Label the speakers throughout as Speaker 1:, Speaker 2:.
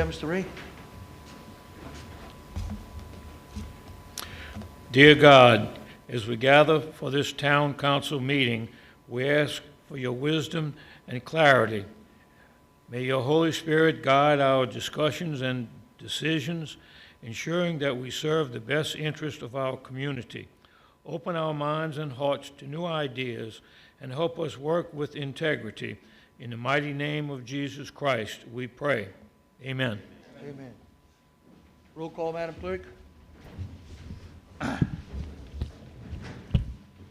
Speaker 1: ahead, Mr. Ray.
Speaker 2: Dear God, as we gather for this town council meeting, we ask for your wisdom and clarity. May your Holy Spirit guide our discussions and decisions, ensuring that we serve the best interest of our community. Open our minds and hearts to new ideas and help us work with integrity. In the mighty name of Jesus Christ, we pray. Amen.
Speaker 1: Amen. Roll call, Madam Clerk.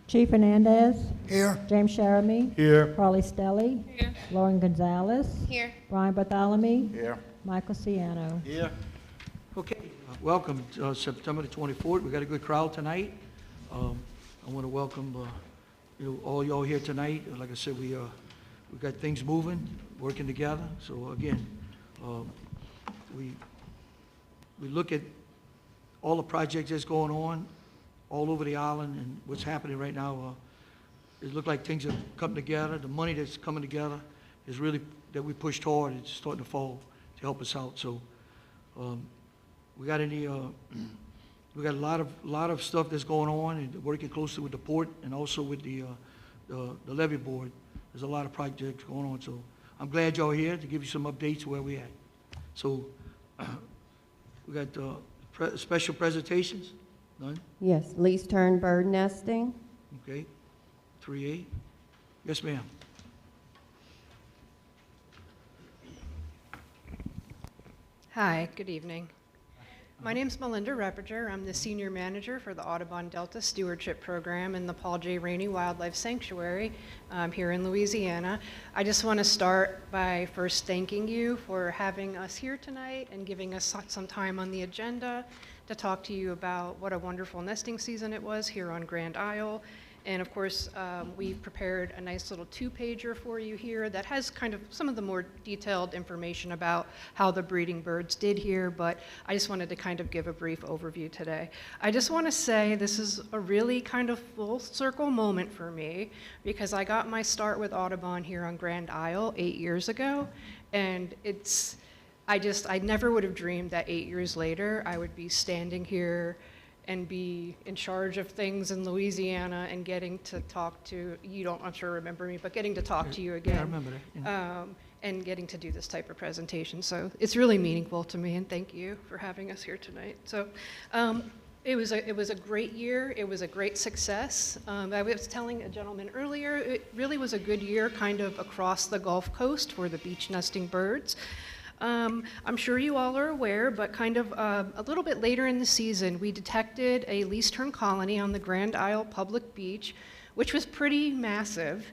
Speaker 3: Chief Hernandez.
Speaker 4: Here.
Speaker 3: James Sheramy.
Speaker 4: Here.
Speaker 3: Carly Stelly.
Speaker 5: Here.
Speaker 3: Lauren Gonzalez.
Speaker 5: Here.
Speaker 3: Brian Bartholomew.
Speaker 4: Here.
Speaker 3: Michael Ciano.
Speaker 1: Yeah. Okay, welcome, September the 24th. We got a good crowd tonight. I want to welcome all y'all here tonight. Like I said, we got things moving, working together. So again, we look at all the projects that's going on all over the island and what's happening right now. It looks like things have come together. The money that's coming together is really, that we pushed hard, it's starting to fall to help us out. So we got a lot of stuff that's going on, and working closely with the port and also with the levee board. There's a lot of projects going on. So I'm glad y'all here to give you some updates where we at. So we got special presentations. None?
Speaker 6: Yes, lease turn bird nesting.
Speaker 1: Okay. 3A. Yes, ma'am.
Speaker 5: Hi, good evening. My name's Melinda Reppiger. I'm the Senior Manager for the Audubon Delta Stewardship Program in the Paul J. Rainey Wildlife Sanctuary here in Louisiana. I just want to start by first thanking you for having us here tonight and giving us some time on the agenda to talk to you about what a wonderful nesting season it was here on Grand Isle. And of course, we've prepared a nice little two-pager for you here that has kind of some of the more detailed information about how the breeding birds did here, but I just wanted to kind of give a brief overview today. I just want to say this is a really kind of full circle moment for me, because I got my start with Audubon here on Grand Isle 8 years ago, and I never would have dreamed that 8 years later I would be standing here and be in charge of things in Louisiana and getting to talk to, you don't, I'm sure, remember me, but getting to talk to you again.
Speaker 1: Yeah, I remember that. Yeah.
Speaker 5: And getting to do this type of presentation. So it's really meaningful to me, and thank you for having us here tonight. So it was a great year. It was a great success. I was telling a gentleman earlier, it really was a good year kind of across the Gulf Coast for the beach nesting birds. I'm sure you all are aware, but kind of a little bit later in the season, we detected a least term colony on the Grand Isle Public Beach, which was pretty massive.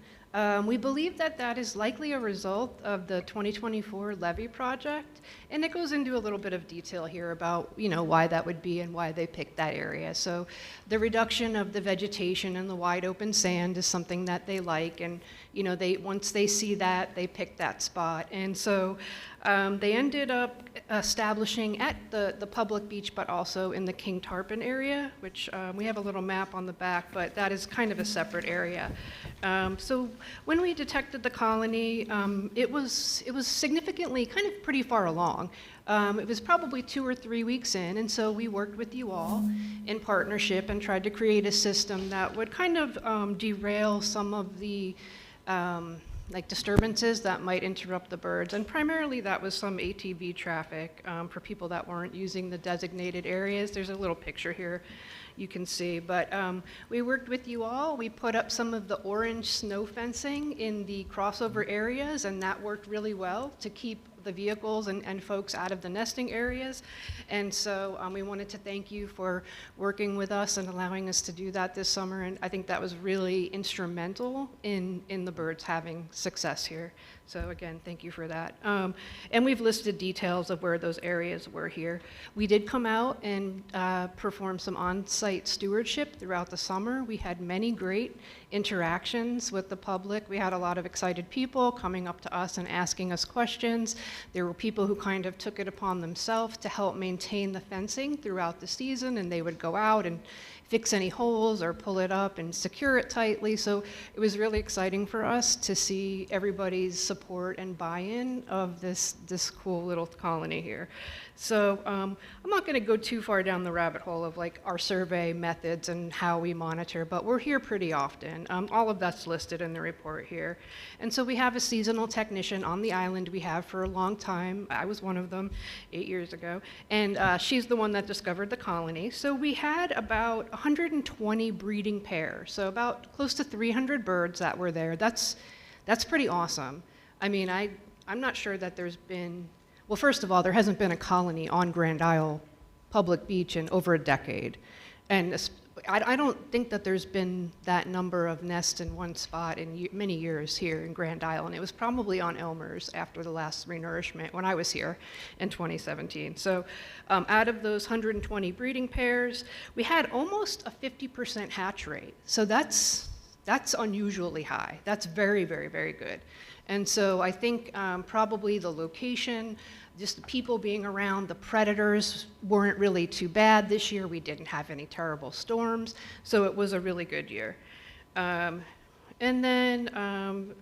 Speaker 5: We believe that that is likely a result of the 2024 levee project, and it goes into a little bit of detail here about, why that would be and why they picked that area. So the reduction of the vegetation and the wide open sand is something that they like, and once they see that, they pick that spot. And so they ended up establishing at the public beach, but also in the King Tarpon area, which we have a little map on the back, but that is kind of a separate area. So when we detected the colony, it was significantly kind of pretty far along. It was probably 2 or 3 weeks in, and so we worked with you all in partnership and tried to create a system that would kind of derail some of the disturbances that might interrupt the birds, and primarily that was some ATV traffic for people that weren't using the designated areas. There's a little picture here you can see, but we worked with you all. We put up some of the orange snow fencing in the crossover areas, and that worked really well to keep the vehicles and folks out of the nesting areas. And so we wanted to thank you for working with us and allowing us to do that this summer, and I think that was really instrumental in the birds having success here. So again, thank you for that. And we've listed details of where those areas were here. We did come out and perform some on-site stewardship throughout the summer. We had many great interactions with the public. We had a lot of excited people coming up to us and asking us questions. There were people who kind of took it upon themselves to help maintain the fencing throughout the season, and they would go out and fix any holes or pull it up and secure it tightly. So it was really exciting for us to see everybody's support and buy-in of this cool little colony here. So I'm not going to go too far down the rabbit hole of like our survey methods and how we monitor, but we're here pretty often. All of that's listed in the report here. And so we have a seasonal technician on the island we have for a long time. I was one of them 8 years ago. And she's the one that discovered the colony. So we had about 120 breeding pairs, so about close to 300 birds that were there. That's pretty awesome. I mean, I'm not sure that there's been, well, first of all, there hasn't been a colony on Grand Isle Public Beach in over a decade. And I don't think that there's been that number of nests in one spot in many years here in Grand Isle. And it was probably on Elmer's after the last renourishment when I was here in 2017. So out of those 120 breeding pairs, we had almost a 50% hatch rate. So that's unusually high. That's very, very, very good. And so I think probably the location, just the people being around, the predators weren't really too bad this year. We didn't have any terrible storms, so it was a really good year. And then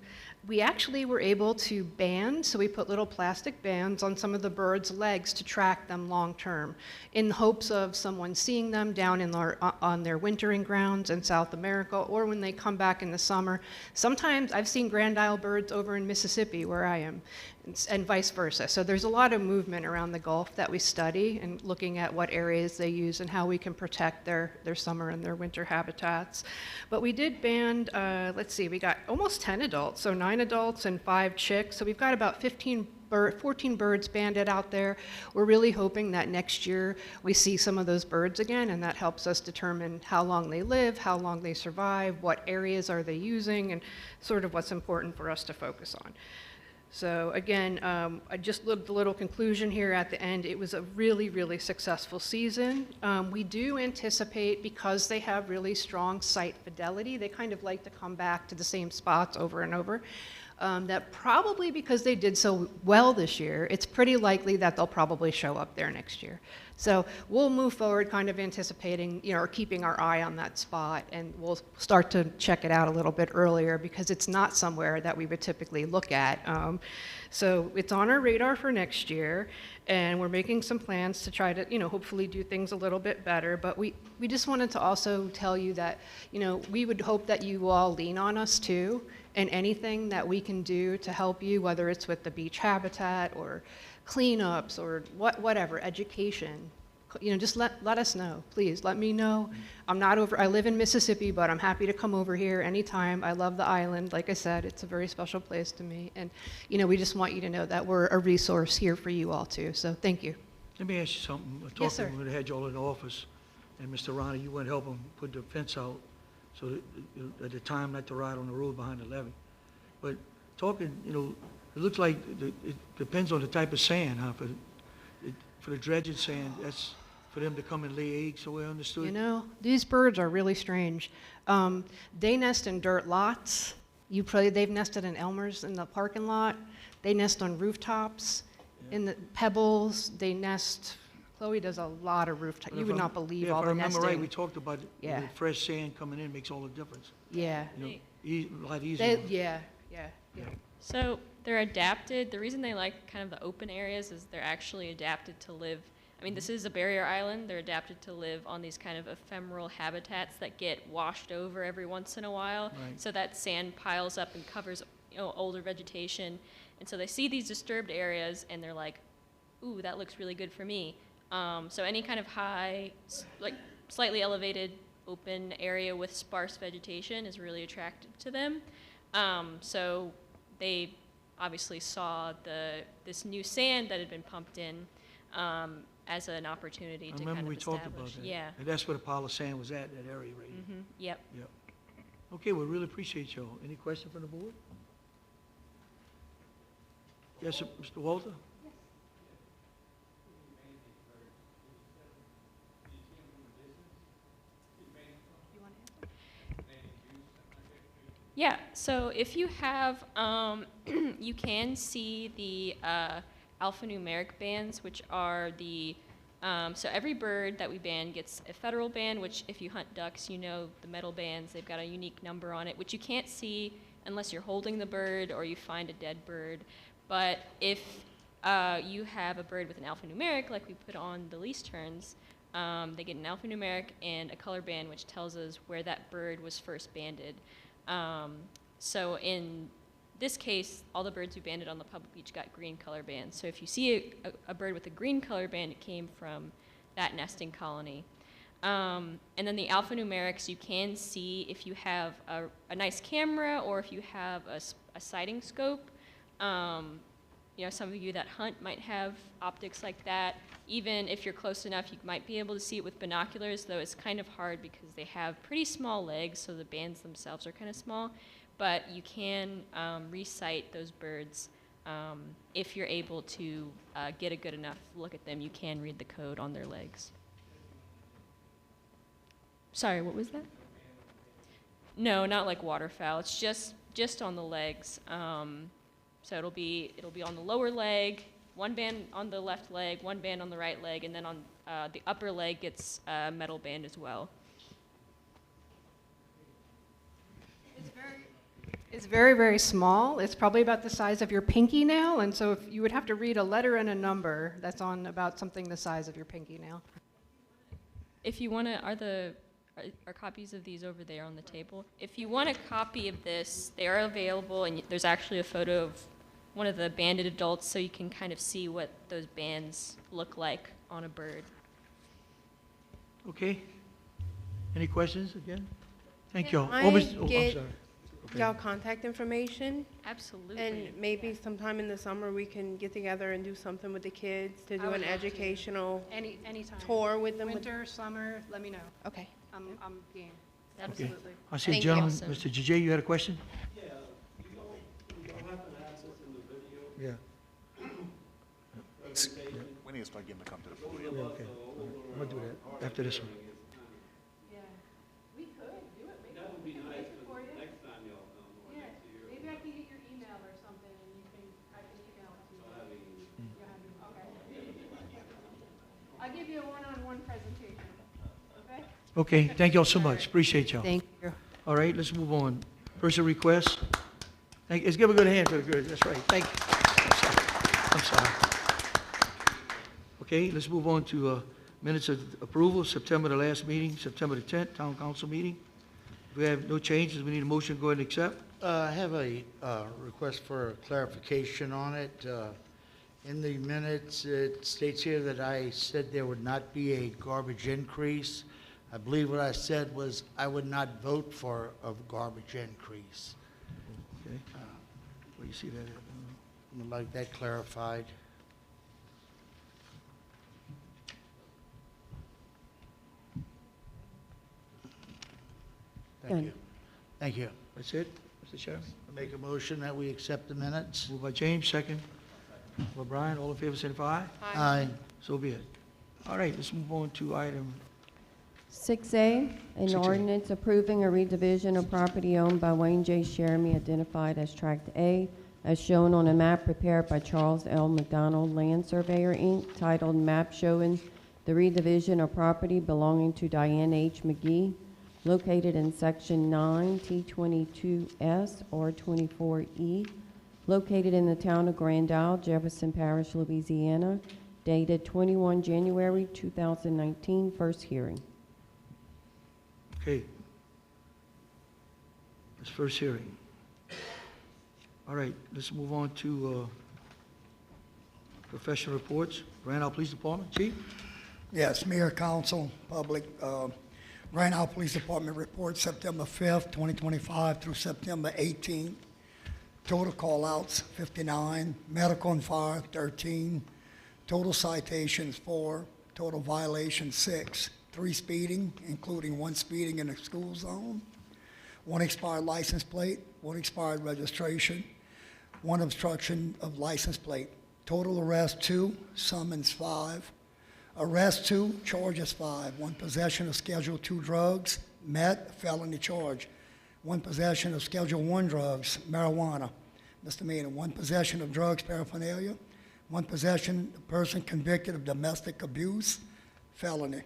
Speaker 5: we actually were able to band, so we put little plastic bands on some of the birds' legs to track them long term, in hopes of someone seeing them down in on their wintering grounds in South America, or when they come back in the summer. Sometimes I've seen Grand Isle birds over in Mississippi, where I am, and vice versa. So there's a lot of movement around the Gulf that we study, and looking at what areas they use and how we can protect their summer and their winter habitats. But we did band, let's see, we got almost 10 adults, so 9 adults and 5 chicks. So we've got about 14 birds banded out there. We're really hoping that next year we see some of those birds again, and that helps us determine how long they live, how long they survive, what areas are they using, and sort of what's important for us to focus on. So again, I just looked a little conclusion here at the end. It was a really, really successful season. We do anticipate, because they have really strong site fidelity, they kind of like to come back to the same spots over and over. That probably because they did so well this year, it's pretty likely that they'll probably show up there next year. So we'll move forward kind of anticipating, or keeping our eye on that spot, and we'll start to check it out a little bit earlier because it's not somewhere that we would typically look at. So it's on our radar for next year, and we're making some plans to try to, hopefully do things a little bit better. But we just wanted to also tell you that, we would hope that you all lean on us too, and anything that we can do to help you, whether it's with the beach habitat or cleanups or whatever, education, just let us know, please. Let me know. I live in Mississippi, but I'm happy to come over here anytime. I love the island. Like I said, it's a very special place to me. And, we just want you to know that we're a resource here for you all too. So thank you.
Speaker 1: Let me ask you something.
Speaker 5: Yes, sir.
Speaker 1: When they had you all in the office, and Mr. Ronnie, you went help them put the fence out, so that at the time not to ride on the road behind the levee. But talking, it looks like it depends on the type of sand, huh? For the dredging sand, that's for them to come and lay eggs, so I understood?
Speaker 5: These birds are really strange. They nest in dirt lots. They've nested in Elmer's in the parking lot. They nest on rooftops, in the pebbles. They nest. Chloe does a lot of rooftop. You would not believe all the nesting.
Speaker 1: If I remember right, we talked about
Speaker 5: Yeah.
Speaker 1: the fresh sand coming in makes all the difference.
Speaker 5: Yeah.
Speaker 1: A lot easier.
Speaker 5: Yeah.
Speaker 4: So they're adapted. The reason they like kind of the open areas is they're actually adapted to live. I mean, this is a barrier island. They're adapted to live on these kind of ephemeral habitats that get washed over every once in a while.
Speaker 1: Right.
Speaker 4: So that sand piles up and covers, older vegetation. And so they see these disturbed areas and they're like, ooh, that looks really good for me. So any kind of high, like slightly elevated open area with sparse vegetation is really attractive to them. So they obviously saw this new sand that had been pumped in as an opportunity to kind of
Speaker 1: I remember we
Speaker 4: establish.
Speaker 1: talked about that.
Speaker 4: Yeah.
Speaker 1: And that's where the pile of sand was at, that area right here.
Speaker 4: Yep.
Speaker 1: Yep. Okay, we really appreciate y'all. Any question from the board? Yes, sir, Mr. Walter?
Speaker 4: Yeah, so if you have, you can see the alphanumeric bands, which are so every bird that we ban gets a federal band, which if you hunt ducks, you know the metal bands, they've got a unique number on it, which you can't see unless you're holding the bird or you find a dead bird. But if you have a bird with an alphanumeric, like we put on the least terns, they get an alphanumeric and a color band, which tells us where that bird was first banded. So in this case, all the birds we banded on the public beach got green color bands. So if you see a bird with a green color band, it came from that nesting colony. And then the alphanumerics, you can see if you have a nice camera or if you have a sighting scope. You know, some of you that hunt might have optics like that. Even if you're close enough, you might be able to see it with binoculars, though it's kind of hard because they have pretty small legs, so the bands themselves are kind of small. But you can re-sight those birds if you're able to get a good enough look at them. You can read the code on their legs. Sorry, what was that? No, not like waterfowl. It's just on the legs. So it'll be on the lower leg, one band on the left leg, one band on the right leg, and then on the upper leg gets a metal band as well.
Speaker 5: It's very, very small. It's probably about the size of your pinky nail, and so if you would have to read a letter and a number that's on about something the size of your pinky nail.
Speaker 4: If you want to, are copies of these over there on the table? If you want a copy of this, they are available, and there's actually a photo of one of the banded adults, so you can kind of see what those bands look like on a bird.
Speaker 1: Okay. Any questions again? Thank you.
Speaker 7: Can I
Speaker 1: I'm
Speaker 7: get
Speaker 1: sorry. Okay.
Speaker 7: y'all contact information?
Speaker 4: Absolutely.
Speaker 7: And maybe sometime in the summer we can get together and do something with the kids to
Speaker 5: I
Speaker 7: do
Speaker 5: would
Speaker 7: an
Speaker 5: love to.
Speaker 7: educational
Speaker 5: Anytime.
Speaker 7: tour with them.
Speaker 5: Winter, summer, let me know.
Speaker 7: Okay.
Speaker 5: I'm game.
Speaker 1: Okay.
Speaker 5: Absolutely.
Speaker 1: I see a
Speaker 7: Thank you.
Speaker 1: gentleman,
Speaker 4: Awesome.
Speaker 1: Mr. JJ, you had a question?
Speaker 8: Yeah, you don't happen to have this in the video
Speaker 1: Yeah.
Speaker 8: presentation?
Speaker 9: We need to start getting them to come to the podium.
Speaker 1: Yeah, okay. All right. I'm gonna do that after this one.
Speaker 8: That would be nice, because next time y'all come, or next year.
Speaker 5: Maybe I can get your email or something, and I can email it to you. Okay. I'll give you a one-on-one presentation, okay?
Speaker 1: Okay, thank y'all so much. Appreciate y'all.
Speaker 7: Thank you.
Speaker 1: All right, let's move on. Person request. Let's give a good hand to the girls. That's right. Thank you. I'm sorry. Okay, let's move on to minutes of approval. September, the last meeting, September the 10th, town council meeting. If we have no changes, we need a motion to go ahead and accept.
Speaker 10: I have a request for clarification on it. In the minutes, it states here that I said there would not be a garbage increase. I believe what I said was I would not vote for a garbage increase.
Speaker 1: Okay. Where you see that at?
Speaker 10: I would like that clarified. Thank
Speaker 6: Done.
Speaker 10: you. Thank you.
Speaker 1: That's it, Mr. Chairman?
Speaker 10: I make a motion that we accept the minutes.
Speaker 1: Moved by James, second. By Brian, all in favor, signify aye.
Speaker 10: Aye.
Speaker 1: So be it. All right, let's move on to item,
Speaker 6: 6A, an
Speaker 1: 6A.
Speaker 6: ordinance approving a redivision of property owned by Wayne J. Sheremy identified as Tract A, as shown on a map prepared by Charles L. McDonald Land Surveyor, Inc., titled Map Showing the Redivision of Property Belonging to Diane H. McGee, located in Section 9, T22S or 24E, located in the town of Grand Isle, Jefferson Parish, Louisiana, dated 21 January 2019, first hearing.
Speaker 1: okay. This first hearing. All right, let's move on to professional reports. Grand Isle Police Department, Chief?
Speaker 11: Yes, Mayor, Council, Public. Grand Isle Police Department report September 5th, 2025 through September 18th. Total call-outs, 59. Medical and fire, 13. Total citations, 4. Total violations, 6. 3 speeding, including 1 speeding in the school zone. 1 expired license plate, 1 expired registration, 1 obstruction of license plate. Total arrest, 2. Summons, 5. Arrest 2, charges 5. 1 possession of Schedule 2 drugs, met, felony charge. 1 possession of Schedule 1 drugs, marijuana, misdemeanor. 1 possession of drugs, paraphernalia. 1 possession, of person convicted of domestic abuse, felony.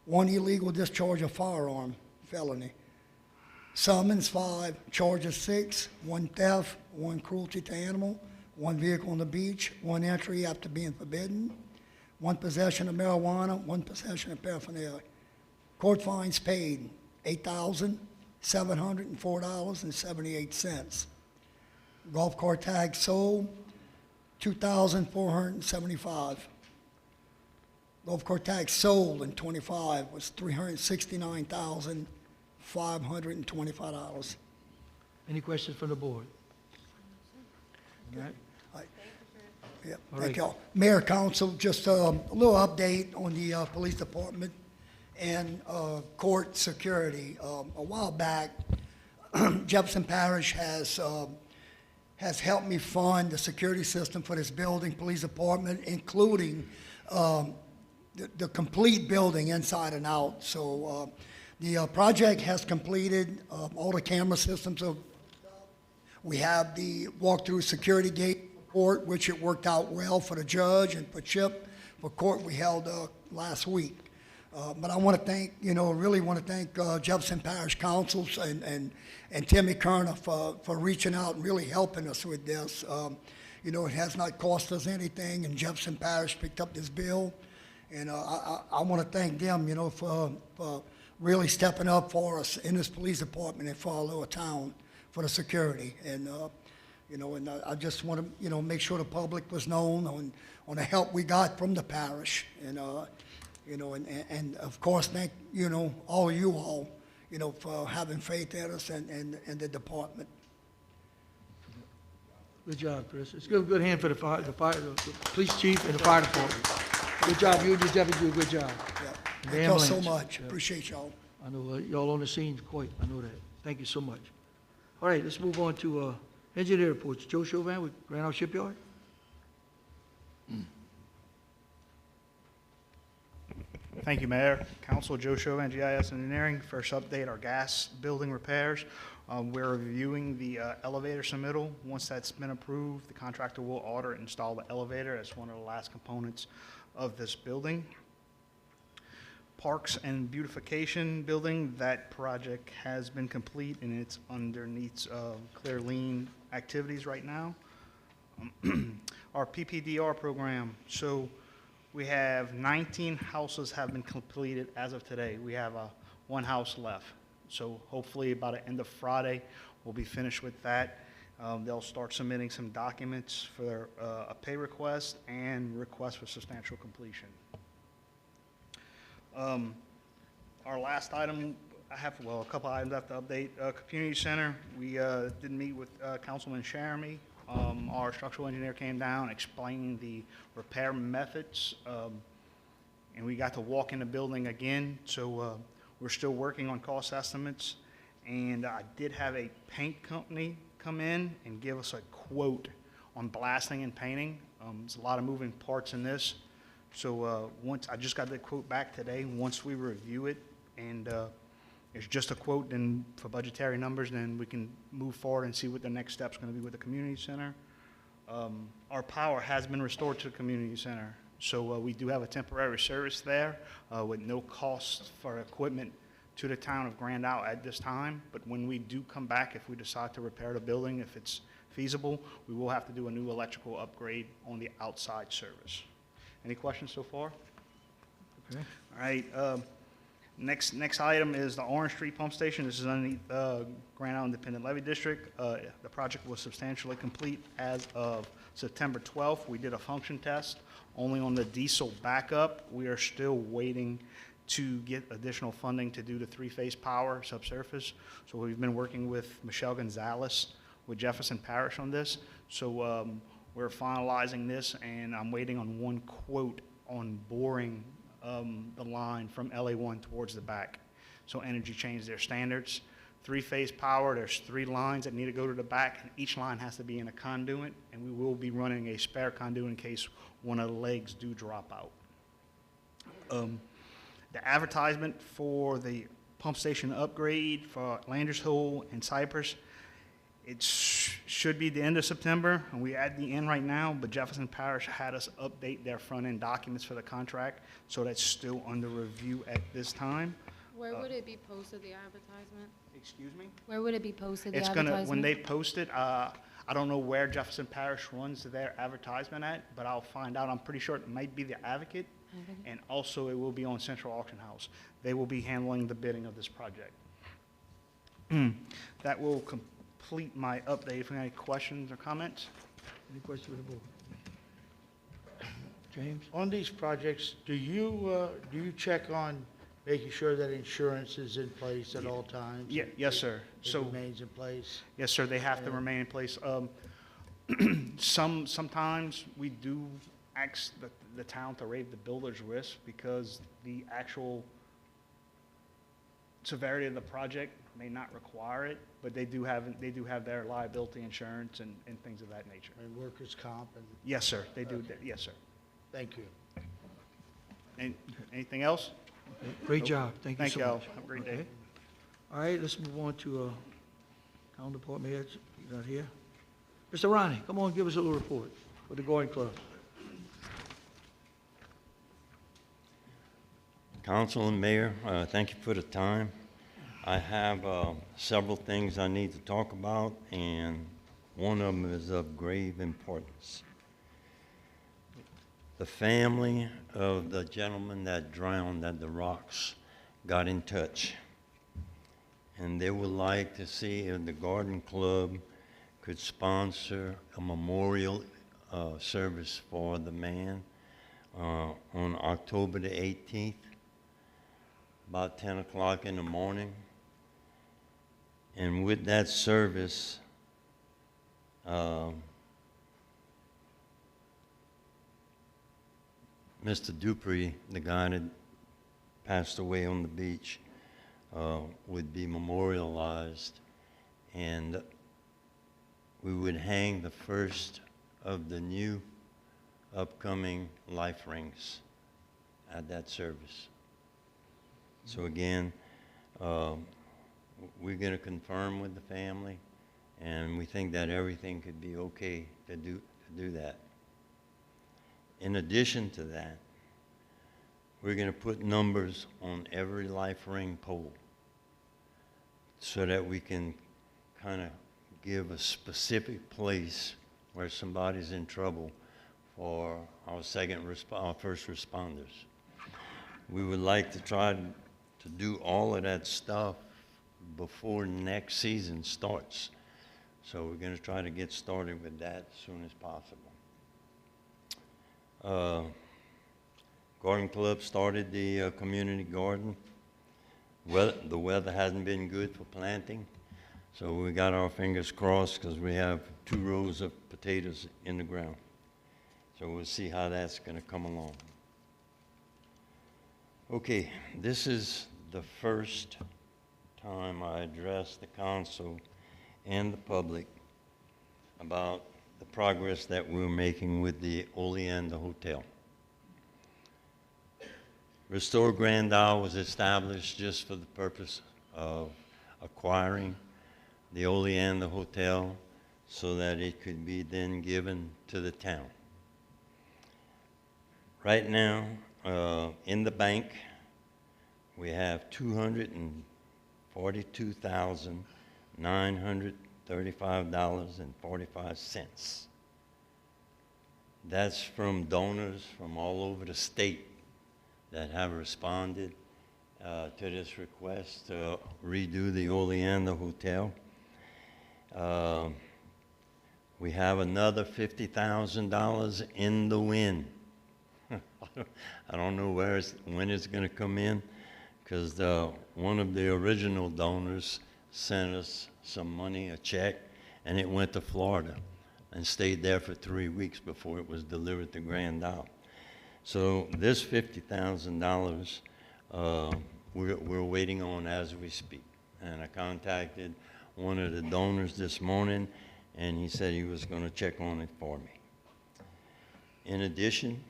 Speaker 11: 1 illegal discharge of firearm, felony. Summons 5, charges 6, 1 theft, 1 cruelty to animal, 1 vehicle on the beach, 1 entry after being forbidden, 1 possession of marijuana, 1 possession of paraphernalia. Court fines paid, $8,704.78. Golf cart tag sold, $2,475. Golf cart tag sold in '25 was $369,525.
Speaker 1: Any questions from the board? All right.
Speaker 11: Yep,
Speaker 1: All
Speaker 11: thank
Speaker 1: right.
Speaker 11: y'all. Mayor, council, just a little update on the police department and court security. A while back, Jefferson Parish has helped me fund the security system for this building, police department, including the complete building inside and out. So the project has completed. All the camera systems are. We have the walk-through security gate for court, which it worked out well for the judge and for Chip. For court, we held last week. But I want to thank, really want to thank Jefferson Parish Councils and Timmy Kerner for reaching out and really helping us with this. It has not cost us anything, and Jefferson Parish picked up this bill. And I want to thank them, for really stepping up for us in this police department and for our little town for the security. And, and I just want to, make sure the public was known on the help we got from the parish. And, and of course, thank, all of you all, for having faith in us and the department.
Speaker 1: Good job, Chris. Let's give a good hand for the the police chief and the fire department. Good job. You and your deputy do a good job.
Speaker 11: Yeah.
Speaker 1: And the
Speaker 11: Thank y'all so
Speaker 1: ambulance.
Speaker 11: much.
Speaker 1: Yeah.
Speaker 11: Appreciate y'all.
Speaker 1: I know y'all on the scene quite. I know that. Thank you so much. All right, let's move on to engineer reports. Joe Chauvin with Grand Isle Shipyard.
Speaker 9: Thank you, Mayor. Council, Joe Chauvin, GIS Engineering. First update, our gas building repairs. We're reviewing the elevator submittal. Once that's been approved, the contractor will order and install the elevator as one of the last components of this building. Parks and Beautification Building, that project has been complete and it's underneath clear lien activities right now. Our PPDR program, so we have 19 houses have been completed as of today. We have 1 house left. So hopefully by the end of Friday, we'll be finished with that. They'll start submitting some documents for a pay request and request for substantial completion. Our last item, I have, a couple items I have to update. Community Center, we did meet with Councilman Jeremy. Our structural engineer came down explaining the repair methods, and we got to walk in the building again. So we're still working on cost estimates, and I did have a paint company come in and give us a quote on blasting and painting. There's a lot of moving parts in this. So once I just got the quote back today, once we review it and it's just a quote, then for budgetary numbers, then we can move forward and see what the next step's going to be with the community center. Our power has been restored to the community center. So we do have a temporary service there with no cost for equipment to the town of Grand Isle at this time. But when we do come back, if we decide to repair the building, if it's feasible, we will have to do a new electrical upgrade on the outside service. Any questions so far?
Speaker 1: Okay.
Speaker 9: All right. Next item is the Orange Street Pump Station. This is underneath Grand Isle Independent Levy District. The project was substantially complete as of September 12th. We did a function test only on the diesel backup. We are still waiting to get additional funding to do the 3-phase power subsurface. So we've been working with Michelle Gonzalez with Jefferson Parish on this. So we're finalizing this, and I'm waiting on one quote on boring the line from LA1 towards the back. So Energy changed their standards. 3-phase power, there's 3 lines that need to go to the back, and each line has to be in a conduit, and we will be running a spare conduit in case one of the legs do drop out. The advertisement for the pump station upgrade for Landers Hole and Cypress, it's should be the end of September, and we're at the end right now, but Jefferson Parish had us update their front-end documents for the contract, so that's still under review at this time.
Speaker 12: Where would it be posted, the advertisement?
Speaker 9: Excuse me?
Speaker 12: Where would it be posted, the
Speaker 9: It's
Speaker 12: advertisement?
Speaker 9: gonna, when they post it, I don't know where Jefferson Parish runs their advertisement at, but I'll find out. I'm pretty sure it might be the Advocate, and also it will be on Central Auction House. They will be handling the bidding of this project. That will complete my update. If you have any questions or comments?
Speaker 1: Any questions for the board? James?
Speaker 10: On these projects, do you check on making sure that insurance is in place at all times?
Speaker 9: Yes, sir.
Speaker 10: It
Speaker 9: So,
Speaker 10: remains in place?
Speaker 9: yes, sir, they have to remain in place. Sometimes we do ask the town to waive the builder's risk because the actual severity of the project may not require it, but they do have their liability insurance and things of that nature.
Speaker 10: And workers' comp and,
Speaker 9: Yes, sir, they do.
Speaker 10: Okay.
Speaker 9: Yes, sir.
Speaker 10: thank you.
Speaker 9: Anything else?
Speaker 1: Great
Speaker 9: Nope.
Speaker 1: job. Thank you
Speaker 9: Thank
Speaker 1: so
Speaker 9: you all.
Speaker 1: much.
Speaker 9: Have a great
Speaker 1: Okay.
Speaker 9: day.
Speaker 1: All right, let's move on to town department heads. You're not here. Mr. Ronnie, come on, give us a little report for the Garden Club.
Speaker 13: Council and Mayor, thank you for the time. I have several things I need to talk about, and one of them is of grave importance. The family of the gentleman that drowned at the rocks got in touch, and they would like to see if the Garden Club could sponsor a memorial service for the man on October the 18th. About 10 o'clock in the morning. And with that service, Mr. Dupree, the guy that passed away on the beach, would be memorialized, and we would hang the first of the new upcoming life rings at that service. So again, we're going to confirm with the family, and we think that everything could be okay to do that. In addition to that, we're going to put numbers on every life ring pole so that we can kind of give a specific place where somebody's in trouble for our first responders. We would like to try to do all of that stuff before next season starts. So we're going to try to get started with that as soon as possible. Garden Club started the community garden. Well, the weather hasn't been good for planting, so we got our fingers crossed because we have 2 rows of potatoes in the ground. So we'll see how that's going to come along. Okay, this is the first time I address the council and the public about the progress that we're making with the Oleander Hotel. Restore Grand Isle was established just for the purpose of acquiring the Oleander Hotel so that it could be then given to the town. Right now, in the bank, we have $242,935.45. That's from donors from all over the state that have responded to this request to redo the Oleander Hotel. We have another $50,000 in the wind. I don't know when it's going to come in, because one of the original donors sent us some money, a check, and it went to Florida and stayed there for 3 weeks before it was delivered to Grand Isle. So this $50,000 we're waiting on as we speak. And I contacted one of the donors this morning, and he said he was going to check on it for me. In addition,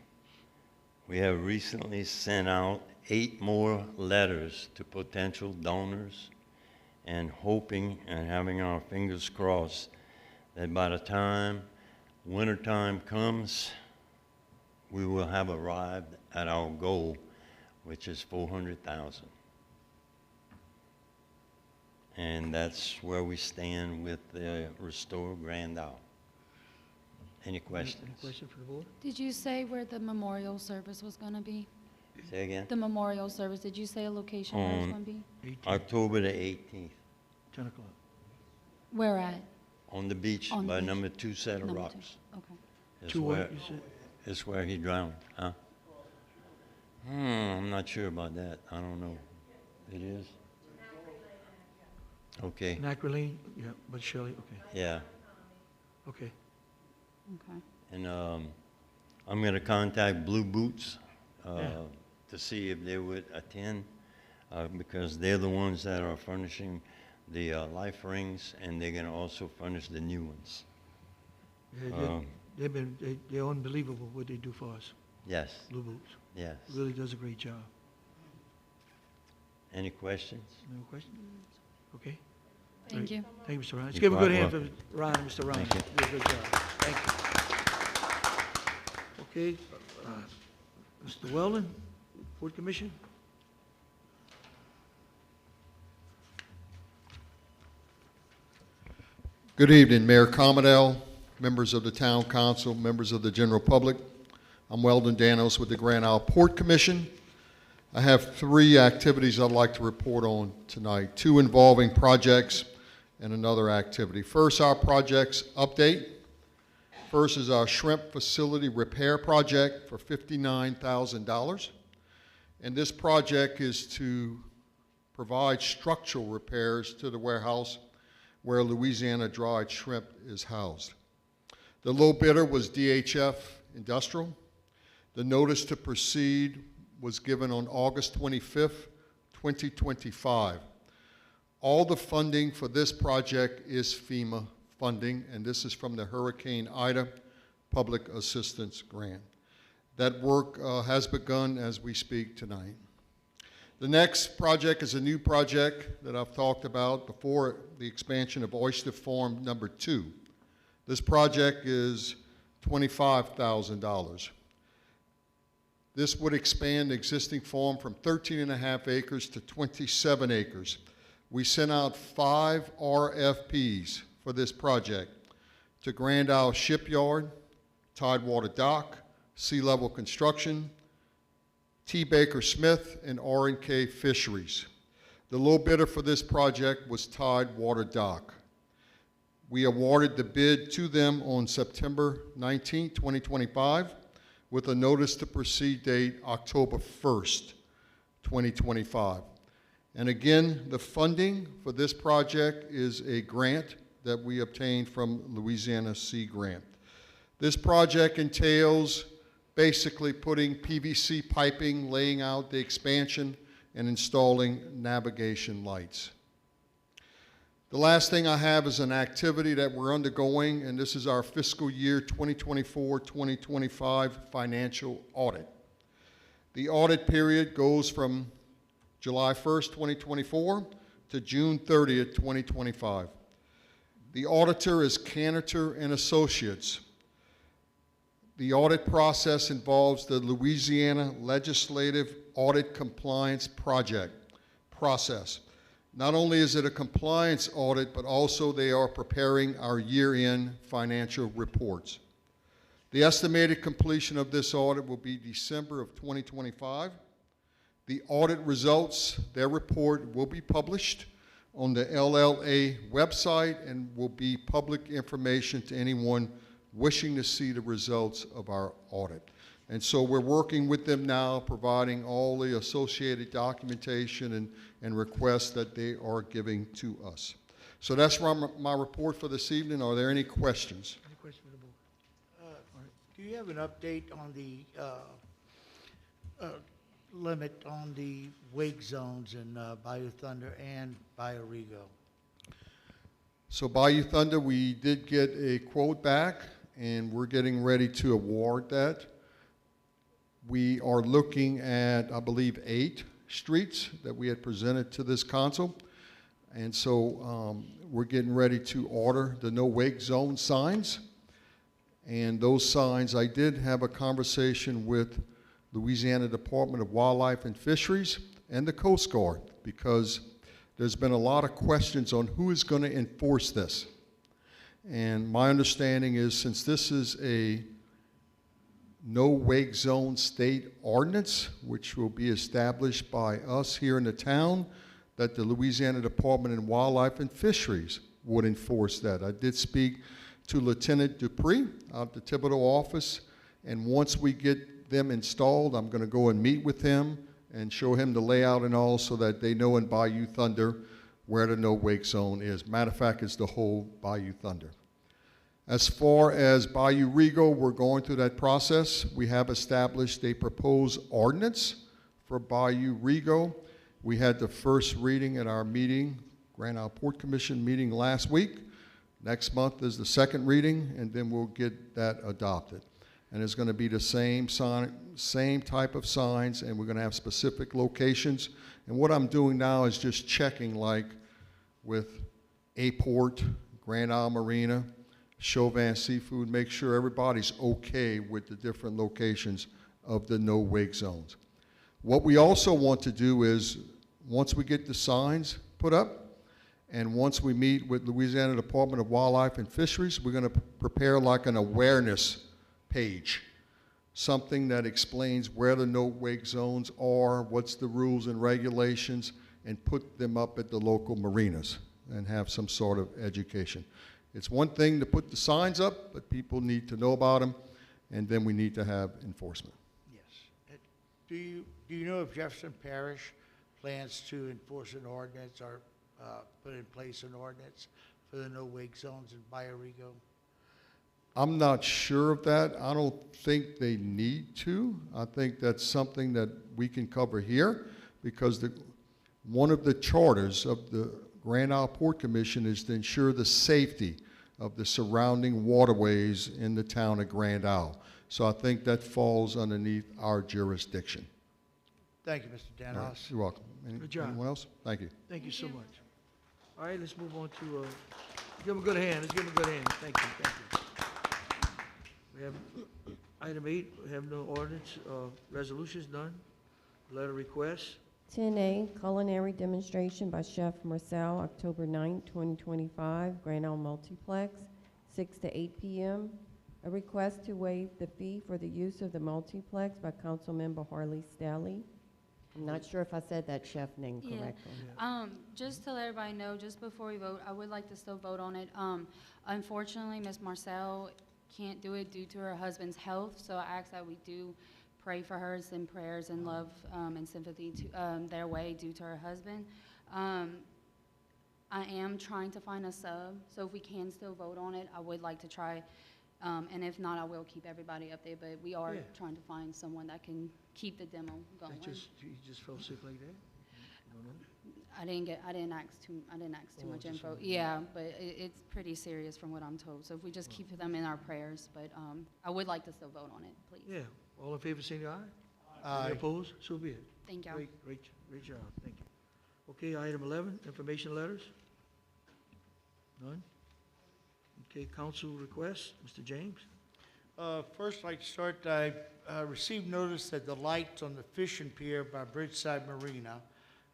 Speaker 13: we have recently sent out 8 more letters to potential donors and hoping and having our fingers crossed that by the time wintertime comes, we will have arrived at our goal, which is 400,000. And that's where we stand with the Restore Grand Isle. Any questions?
Speaker 1: Any question for the board?
Speaker 12: Did you say where the memorial service was going to be?
Speaker 13: Say again?
Speaker 12: The memorial service, did you say a location where it's going to be?
Speaker 1: 18,
Speaker 13: October the 18th,
Speaker 1: 10 o'clock.
Speaker 12: Where at?
Speaker 13: on the beach
Speaker 12: On the
Speaker 13: by
Speaker 12: beach.
Speaker 13: number 2 set of
Speaker 12: Number two.
Speaker 13: rocks.
Speaker 12: Okay.
Speaker 13: It's
Speaker 1: Two
Speaker 13: where,
Speaker 1: what, you said?
Speaker 13: it's where he drowned, huh? I'm not sure about that. I don't know. It is? Okay,
Speaker 1: Nacrolene, yeah, but Shelley, okay,
Speaker 13: yeah.
Speaker 1: okay.
Speaker 12: Okay.
Speaker 13: And I'm going to contact Blue Boots
Speaker 1: Yeah.
Speaker 13: to see if they would attend, because they're the ones that are furnishing the life rings, and they're going to also furnish the new ones.
Speaker 1: Yeah, they're unbelievable what they do for us,
Speaker 13: Yes,
Speaker 1: Blue Boots.
Speaker 13: yes.
Speaker 1: Really does a great job.
Speaker 13: Any questions?
Speaker 1: No questions? Okay.
Speaker 12: Thank
Speaker 1: Great.
Speaker 12: you.
Speaker 1: Thank you, Mr. Ryan. Let's
Speaker 13: You're
Speaker 1: give a good
Speaker 13: quite
Speaker 1: hand
Speaker 13: welcome.
Speaker 1: for Ryan and Mr. Ryan.
Speaker 13: Thank you.
Speaker 1: Did a good job. Thank you. Okay, Mr. Weldon, Port Commission?
Speaker 14: Good evening, Mayor Commodell, members of the Town Council, members of the general public. I'm Weldon Danos with the Grand Isle Port Commission. I have 3 activities I'd like to report on tonight, 2 involving projects and another activity. First, our projects update. First is our shrimp facility repair project for $59,000. And this project is to provide structural repairs to the warehouse where Louisiana dried shrimp is housed. The low bidder was DHF Industrial. The notice to proceed was given on August 25th, 2025. All the funding for this project is FEMA funding, and this is from the Hurricane Ida Public Assistance Grant. That work has begun as we speak tonight. The next project is a new project that I've talked about before, the expansion of Oyster Farm number 2. This project is $25,000. This would expand the existing farm from 13.5 acres to 27 acres. We sent out 5 RFPs for this project to Grand Isle Shipyard, Tidewater Dock, Sea Level Construction, T. Baker Smith, and R&K Fisheries. The low bidder for this project was Tidewater Dock. We awarded the bid to them on September 19, 2025, with a notice to proceed date October 1st, 2025. And again, the funding for this project is a grant that we obtained from Louisiana Sea Grant. This project entails basically putting PVC piping, laying out the expansion, and installing navigation lights. The last thing I have is an activity that we're undergoing, and this is our fiscal year 2024-2025 financial audit. The audit period goes from July 1st, 2024 to June 30th, 2025. The auditor is Cantor and Associates. The audit process involves the Louisiana Legislative Audit Compliance process. Not only is it a compliance audit, but also they are preparing our year-end financial reports. The estimated completion of this audit will be December of 2025. The audit results, their report, will be published on the LLA website and will be public information to anyone wishing to see the results of our audit. And so we're working with them now, providing all the associated documentation and requests that they are giving to us. So that's my report for this evening. Are there any questions?
Speaker 1: Any question for the board?
Speaker 10: Do you have an update on the limit on the wake zones in Bayou Thunder and Bayou Rego?
Speaker 14: So Bayou Thunder, we did get a quote back, and we're getting ready to award that. We are looking at, I believe, 8 streets that we had presented to this council, And so we're getting ready to order the no wake zone signs. And those signs, I did have a conversation with Louisiana Department of Wildlife and Fisheries and the Coast Guard, because there's been a lot of questions on who is going to enforce this. And my understanding is, since this is a no wake zone state ordinance, which will be established by us here in the town, that the Louisiana Department of Wildlife and Fisheries would enforce that. I did speak to Lieutenant Dupree out at the Thibodeau office, and once we get them installed, I'm going to go and meet with him and show him the layout and all, so that they know in Bayou Thunder where the no wake zone is. Matter of fact, it's the whole Bayou Thunder. As far as Bayou Rego, we're going through that process. We have established a proposed ordinance for Bayou Rego. We had the first reading at our meeting, Grand Isle Port Commission meeting last week. Next month is the second reading, and then we'll get that adopted. And it's going to be the same type of signs, and we're going to have specific locations. And what I'm doing now is just checking, like with A-Port, Grand Isle Marina, Chauvin Seafood, make sure everybody's okay with the different locations of the no wake zones. What we also want to do is, once we get the signs put up, and once we meet with Louisiana Department of Wildlife and Fisheries, we're going to prepare like an awareness page, something that explains where the no wake zones are, what's the rules and regulations, and put them up at the local marinas and have some sort of education. It's one thing to put the signs up, but people need to know about them, and then we need to have enforcement.
Speaker 10: Yes. Do you know if Jefferson Parish plans to enforce an ordinance or put in place an ordinance for the no wake zones in Bayou Rego?
Speaker 14: I'm not sure of that. I don't think they need to. I think that's something that we can cover here, because one of the charters of the Grand Isle Port Commission is to ensure the safety of the surrounding waterways in the town of Grand Isle. So I think that falls underneath our jurisdiction.
Speaker 10: Thank you, Mr. Danos.
Speaker 14: All right, you're welcome.
Speaker 1: Good job.
Speaker 14: Anyone else? Thank you.
Speaker 1: Thank you so much. All right, let's move on to, give him a good hand. Let's give him a good hand. Thank you, thank you. We have item 8, we have no ordinance, resolutions, none. Letter requests.
Speaker 6: 10A, culinary demonstration by Chef Marcel, October 9, 2025, Grand Isle Multiplex, 6 to 8 p.m. A request to waive the fee for the use of the multiplex by Councilmember Harley Staley. I'm not sure if I said that chef name correctly.
Speaker 12: Just to let everybody know, just before we vote, I would like to still vote on it. Unfortunately, Ms. Marcel can't do it due to her husband's health, so I ask that we do pray for her, send prayers and love and sympathy to their way due to her husband. I am trying to find a sub, so if we can still vote on it, I would like to try. And if not, I will keep everybody updated, but we are trying to find someone that can keep the demo going.
Speaker 1: You just felt sick like that? You don't know?
Speaker 12: I didn't ask too much info. Yeah, but it's pretty serious from what I'm told. So if we just keep them in our prayers, but I would like to still vote on it, please.
Speaker 1: Yeah. All in favor, say aye.
Speaker 10: Aye.
Speaker 1: Any opposed? So be it.
Speaker 12: Thank you.
Speaker 1: Great job. Thank you. Okay, item 11, information letters. None? Okay, council requests. Mr. James?
Speaker 10: First, I'd like to start, I received notice that the lights on the fishing pier by Bridgeside Marina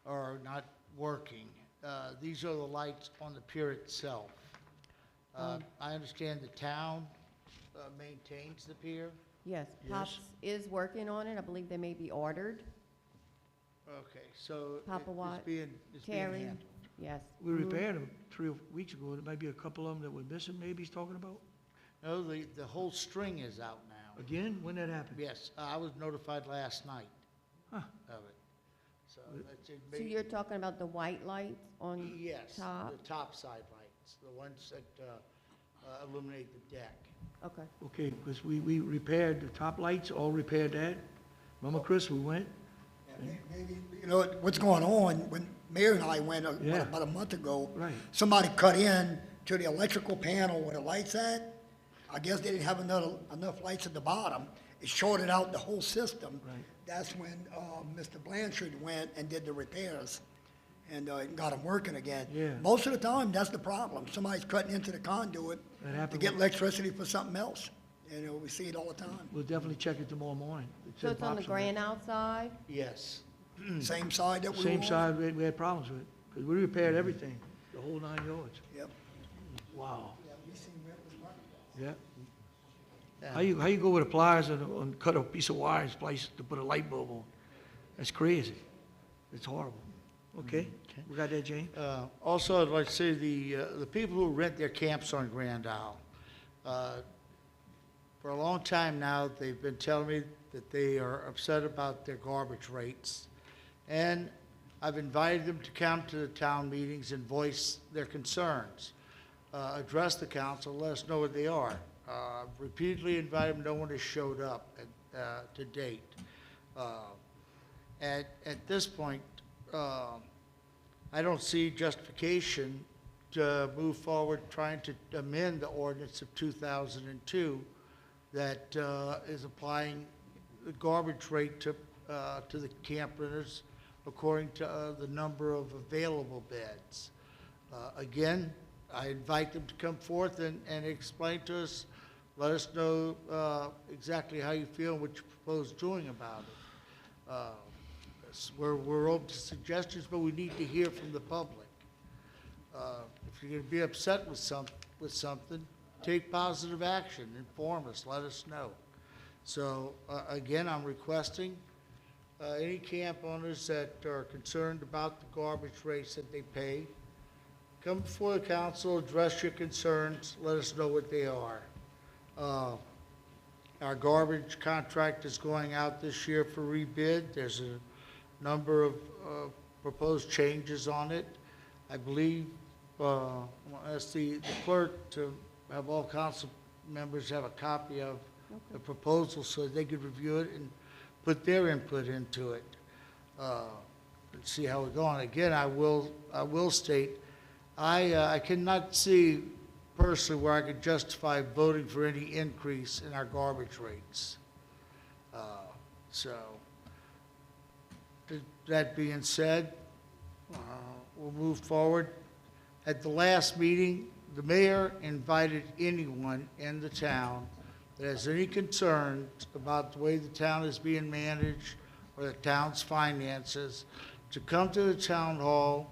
Speaker 10: are not working. These are the lights on the pier itself. I understand the town maintains the pier.
Speaker 6: Yes, Pops is working on it. I believe they may be ordered.
Speaker 10: Okay, so
Speaker 6: Papa Watt,
Speaker 10: it's being
Speaker 6: Terry,
Speaker 10: handled.
Speaker 6: yes.
Speaker 1: We repaired them 3 weeks ago. There might be a couple of them that were missing, maybe he's talking about.
Speaker 10: No, the whole string is out now.
Speaker 1: Again? When that happened?
Speaker 10: Yes, I was notified last night
Speaker 1: Huh.
Speaker 10: of it. So that's it.
Speaker 6: So you're talking about the white lights on
Speaker 10: Yes,
Speaker 6: top?
Speaker 10: the top side lights, the ones that illuminate the deck.
Speaker 6: Okay.
Speaker 1: Okay, because we repaired the top lights, all repaired that. Remember, Chris, we went?
Speaker 11: Maybe, you know, what's going on, when Mayor and I went
Speaker 1: Yeah.
Speaker 11: about a month ago,
Speaker 1: Right.
Speaker 11: somebody cut in to the electrical panel where the light's at. I guess they didn't have enough lights at the bottom. It shorted out the whole system.
Speaker 1: Right.
Speaker 11: That's when Mr. Blanchard went and did the repairs. and got them working again.
Speaker 1: Yeah.
Speaker 11: Most of the time, that's the problem. Somebody's cutting into the conduit
Speaker 1: That
Speaker 11: to
Speaker 1: happened
Speaker 11: get
Speaker 1: with-
Speaker 11: electricity for something else. You know, we see it all the time.
Speaker 1: We'll definitely check it tomorrow morning. It
Speaker 6: So
Speaker 1: said
Speaker 6: it's on the
Speaker 1: pops there.
Speaker 6: Grand outside?
Speaker 10: Yes.
Speaker 11: Same side that we were
Speaker 1: Same
Speaker 11: on?
Speaker 1: side we had problems with, because we repaired everything, the whole 9 yards.
Speaker 11: Yep.
Speaker 1: Wow.
Speaker 11: Yeah, we seen where it was running.
Speaker 1: Yeah. How you go with a pliers and cut a piece of wire and splice to put a light bulb on? That's crazy. It's horrible. Okay, we got that, Jane?
Speaker 10: Also, I'd like to say the people who rent their camps on Grand Isle, for a long time now, they've been telling me that they are upset about their garbage rates. And I've invited them to come to the town meetings and voice their concerns, address the council, let us know what they are. Repeatedly invited them, no one has showed up to date. At this point, I don't see justification to move forward trying to amend the ordinance of 2002 that is applying the garbage rate to the camp renters according to the number of available beds. Again, I invite them to come forth and explain to us, let us know exactly how you feel and what you propose doing about it. We're open to suggestions, but we need to hear from the public. If you're going to be upset with something, take positive action, inform us, let us know. So again, I'm requesting any camp owners that are concerned about the garbage rates that they pay, come before the council, address your concerns, let us know what they are. Our garbage contract is going out this year for rebid. There's a number of proposed changes on it. I believe, I'll ask the clerk to have all council members have a copy of the proposal so they could review it and put their input into it. And see how we're going. Again, I will state, I cannot see personally where I could justify voting for any increase in our garbage rates. So, that being said, we'll move forward. At the last meeting, the mayor invited anyone in the town that has any concerns about the way the town is being managed or the town's finances to come to the town hall.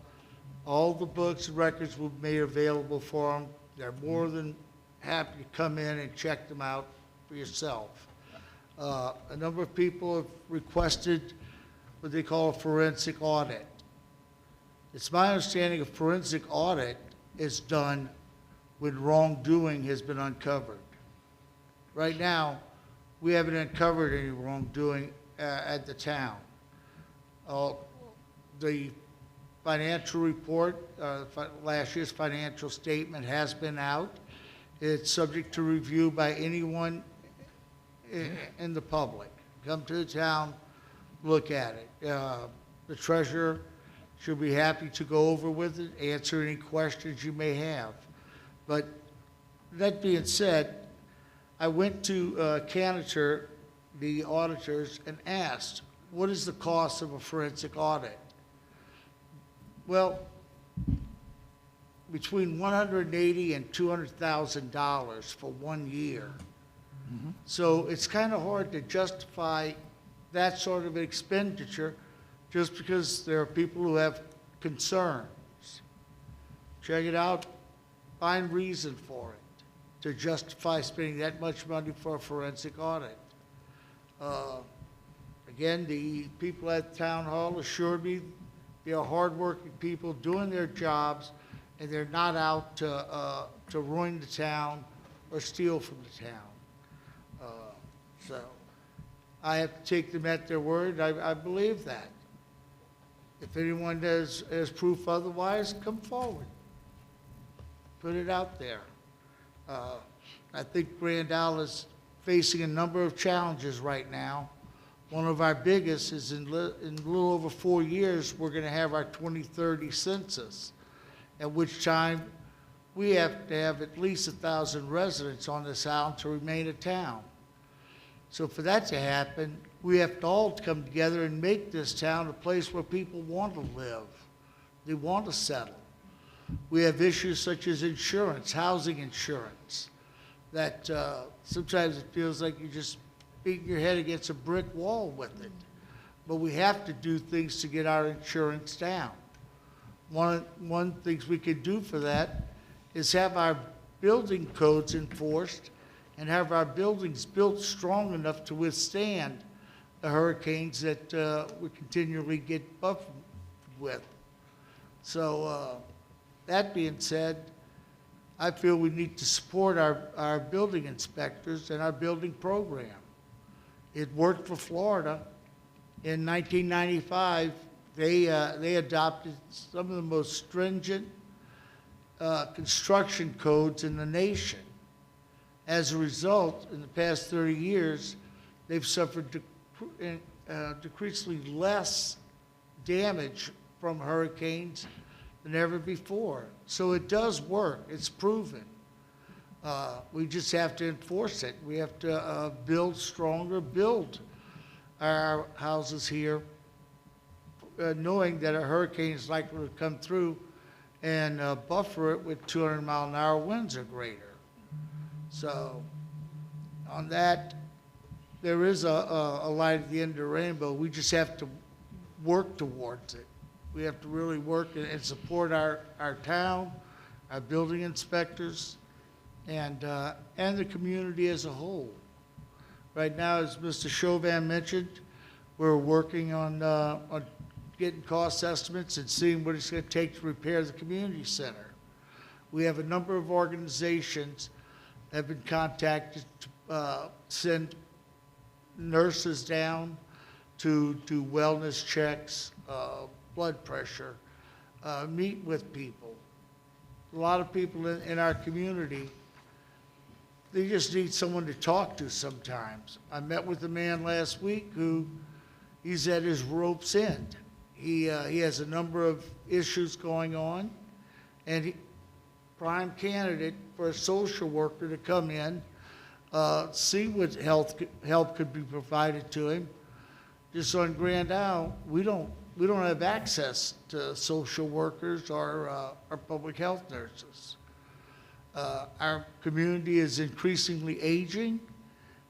Speaker 10: All the books and records will be made available for them. They're more than happy to come in and check them out for yourself. A number of people have requested what they call a forensic audit. It's my understanding a forensic audit is done when wrongdoing has been uncovered. Right now, we haven't uncovered any wrongdoing at the town. The financial report, last year's financial statement has been out. It's subject to review by anyone in the public. Come to the town, look at it. The treasurer should be happy to go over with it, answer any questions you may have. But that being said, I went to Canitor, the auditors, and asked, what is the cost of a forensic audit? Well, between $180,000 and $200,000 for 1 year. So it's kind of hard to justify that sort of expenditure just because there are people who have concerns. Check it out, find reason for it to justify spending that much money for a forensic audit. Again, the people at town hall assured me they are hardworking people doing their jobs, and they're not out to ruin the town or steal from the town. So I have to take them at their word. I believe that. If anyone has proof otherwise, come forward. Put it out there. I think Grand Isle is facing a number of challenges right now. One of our biggest is in a little over 4 years, we're going to have our 2030 census, at which time we have to have at least 1,000 residents on this island to remain a town. So for that to happen, we have to all come together and make this town a place where people want to live. They want to settle. We have issues such as insurance, housing insurance, that sometimes it feels like you're just beating your head against a brick wall with it. But we have to do things to get our insurance down. One things we could do for that is have our building codes enforced and have our buildings built strong enough to withstand the hurricanes that we continually get buffeted with. So that being said, I feel we need to support our building inspectors and our building program. It worked for Florida. In 1995, they adopted some of the most stringent construction codes in the nation. As a result, in the past 30 years, they've suffered decreasingly less damage from hurricanes than ever before. So it does work. It's proven. We just have to enforce it. We have to build stronger, build our houses here, knowing that a hurricane is likely to come through and buffer it with 200-mile-an-hour winds or greater. So on that, there is a light at the end of the rainbow. We just have to work towards it. We have to really work and support our town, our building inspectors, and the community as a whole. Right now, as Mr. Chauvin mentioned, we're working on getting cost estimates and seeing what it's going to take to repair the community center. We have a number of organizations that have been contacted to send nurses down to do wellness checks, blood pressure, meet with people. A lot of people in our community, they just need someone to talk to sometimes. I met with a man last week who he's at his rope's end. He has a number of issues going on, and prime candidate for a social worker to come in, see what help could be provided to him. Just on Grand Isle, we don't have access to social workers or public health nurses. Our community is increasingly aging,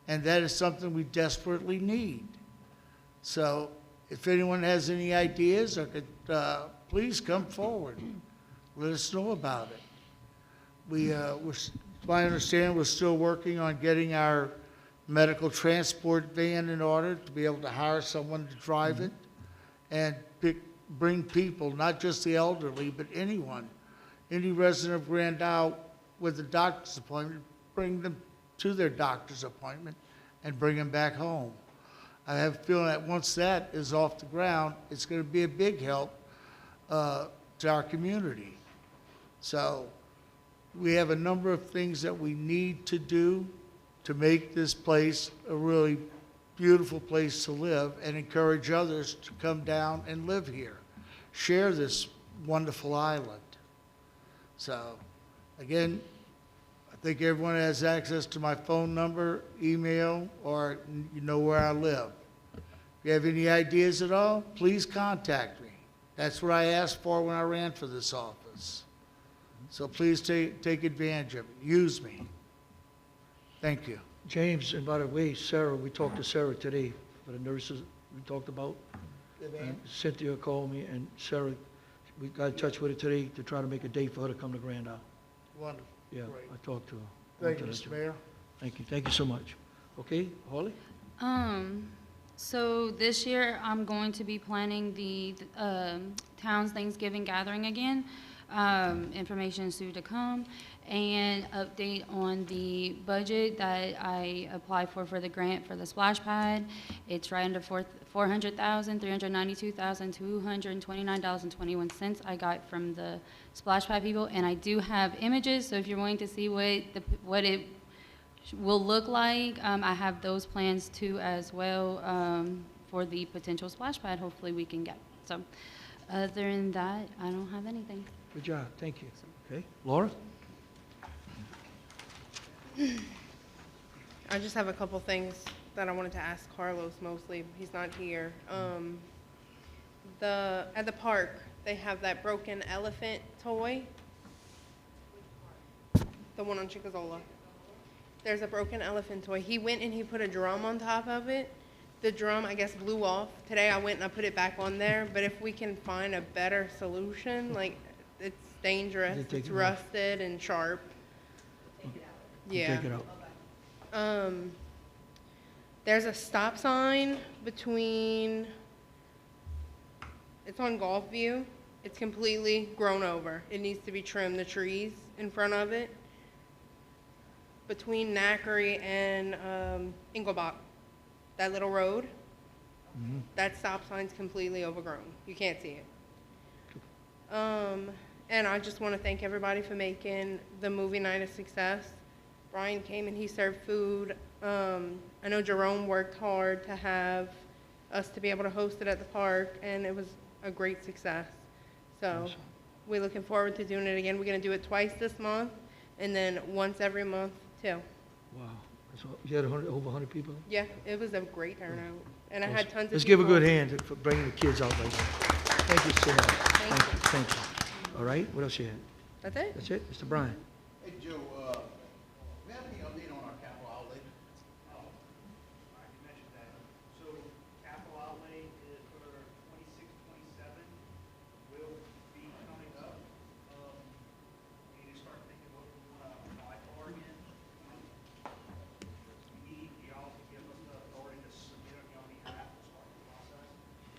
Speaker 10: and that is something we desperately need. So if anyone has any ideas, or could, please come forward. Let us know about it. My understanding, we're still working on getting our medical transport van in order to be able to hire someone to drive it and bring people, not just the elderly, but anyone, any resident of Grand Isle with a doctor's appointment, bring them to their doctor's appointment and bring them back home. I have a feeling that once that is off the ground, it's going to be a big help to our community. So we have a number of things that we need to do to make this place a really beautiful place to live and encourage others to come down and live here, share this wonderful island. So again, I think everyone has access to my phone number, email, or you know where I live. If you have any ideas at all, please contact me. That's what I asked for when I ran for this office. So please take advantage of it. Use me. Thank you.
Speaker 1: James, and by the way, Sarah, we talked to Sarah today for the nurses we talked about. And Cynthia called me, and Sarah, we got in touch with her today to try to make a date for her to come to Grand Isle.
Speaker 10: Wonderful.
Speaker 1: Yeah,
Speaker 10: Great.
Speaker 1: I talked to her.
Speaker 10: Thank you, Mr. Mayor.
Speaker 1: Thank you. Thank you so much. Okay, Holly?
Speaker 12: So this year, I'm going to be planning the town's Thanksgiving gathering again. Information is due to come, and update on the budget that I applied for the grant for the splash pad. It's right under $400,000, $392,229.21 I got from the splash pad people, and I do have images. So if you're wanting to see what it will look like, I have those plans too as well for the potential splash pad. Hopefully we can get. So other than that, I don't have anything.
Speaker 1: Good job. Thank you. Okay, Laura?
Speaker 7: I just have a couple things that I wanted to ask Carlos mostly. He's not here. at the park, they have that broken elephant toy. The one on Chicazola. There's a broken elephant toy. He went and he put a drum on top of it. The drum, I guess, blew off. Today I went and I put it back on there, but if we can find a better solution, like, it's dangerous,
Speaker 1: They take
Speaker 7: it's
Speaker 1: it off.
Speaker 7: rusted and sharp. Yeah.
Speaker 1: Take it out.
Speaker 7: There's a stop sign between, it's on Gulfview. It's completely grown over. It needs to be trimmed, the trees in front of it. Between Knackery and Engelbach, that little road, that stop sign's completely overgrown. You can't see it. And I just want to thank everybody for making the movie night a success. Brian came and he served food. I know Jerome worked hard to have us to be able to host it at the park, and it was a great success. So we're looking forward to doing it again. We're going to do it twice this month, and then once every month too.
Speaker 1: Wow. So you had over 100 people?
Speaker 7: Yeah, it was a great turnout, and I had tons of
Speaker 1: Let's give a
Speaker 7: people.
Speaker 1: good hand for bringing the kids out like that. Thank you so much. Thank you. All right, what else you had?
Speaker 7: That's it.
Speaker 1: That's it? Mr. Bryan?
Speaker 9: Hey, Joe, we have any update on our capital outlay? You mentioned that. So capital outlay is for 26, 27 will be coming up. We need to start thinking what we want to apply for again. We need y'all to give us the authority to submit on your behalf to start the process.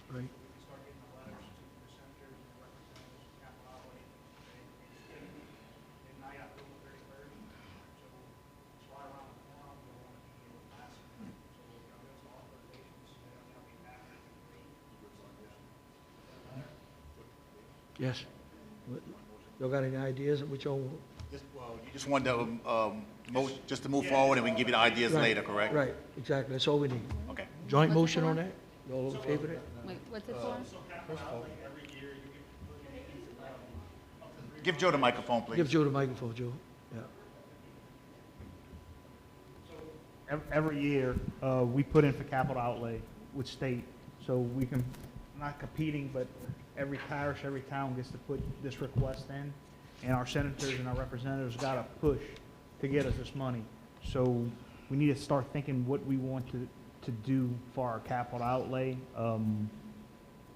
Speaker 1: Right.
Speaker 9: We can start getting the letters to the senators and representatives of capital outlay. And now you have to go 31st. So it's right around the corner. We don't want to be able to pass it. So we'll give us authorization to submit on your behalf.
Speaker 1: Yes. Y'all got any ideas of which y'all?
Speaker 15: Well, you just want to, just to move forward and we can give you the ideas
Speaker 1: Right,
Speaker 15: later, correct?
Speaker 1: Right, exactly, that's all we need.
Speaker 15: Okay.
Speaker 1: Joint
Speaker 12: What's it
Speaker 1: motion
Speaker 12: for?
Speaker 1: on that? Y'all in favor of that?
Speaker 12: Wait, what's it for?
Speaker 15: Give Joe the microphone, please.
Speaker 1: Give Joe the microphone, Joe. Yeah.
Speaker 9: Every year, we put in for capital outlay with state, so we can, not competing, but every parish, every town gets to put this request in, and our senators and our representatives got to push to get us this money. So we need to start thinking what we want to do for our capital outlay.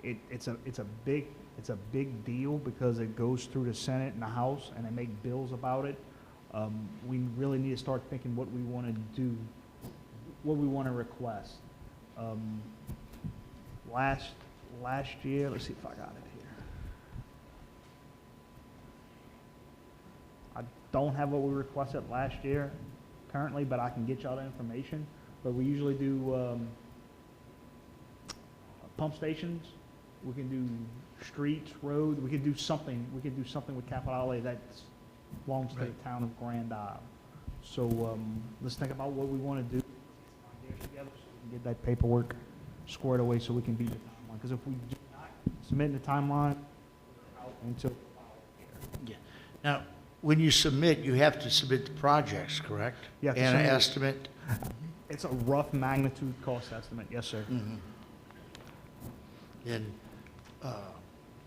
Speaker 9: It's a big deal because it goes through the Senate and the House, and they make bills about it. We really need to start thinking what we want to do, what we want to request. Last year, let's see if I got it here. I don't have what we requested last year currently, but I can get y'all the information. But we usually do pump stations. We can do streets, road. We can do something. We can do something with capital outlay that belongs to the town of Grand Isle. So let's think about what we want to do together so we can get that paperwork squared away so we can beat the timeline. Because if we do not submit in the timeline, we're out until the following year.
Speaker 10: Yeah. Now, when you submit, you have to submit the projects, correct?
Speaker 9: You have to
Speaker 10: And an
Speaker 9: submit-
Speaker 10: estimate?
Speaker 9: It's a rough magnitude cost estimate, yes, sir.
Speaker 10: And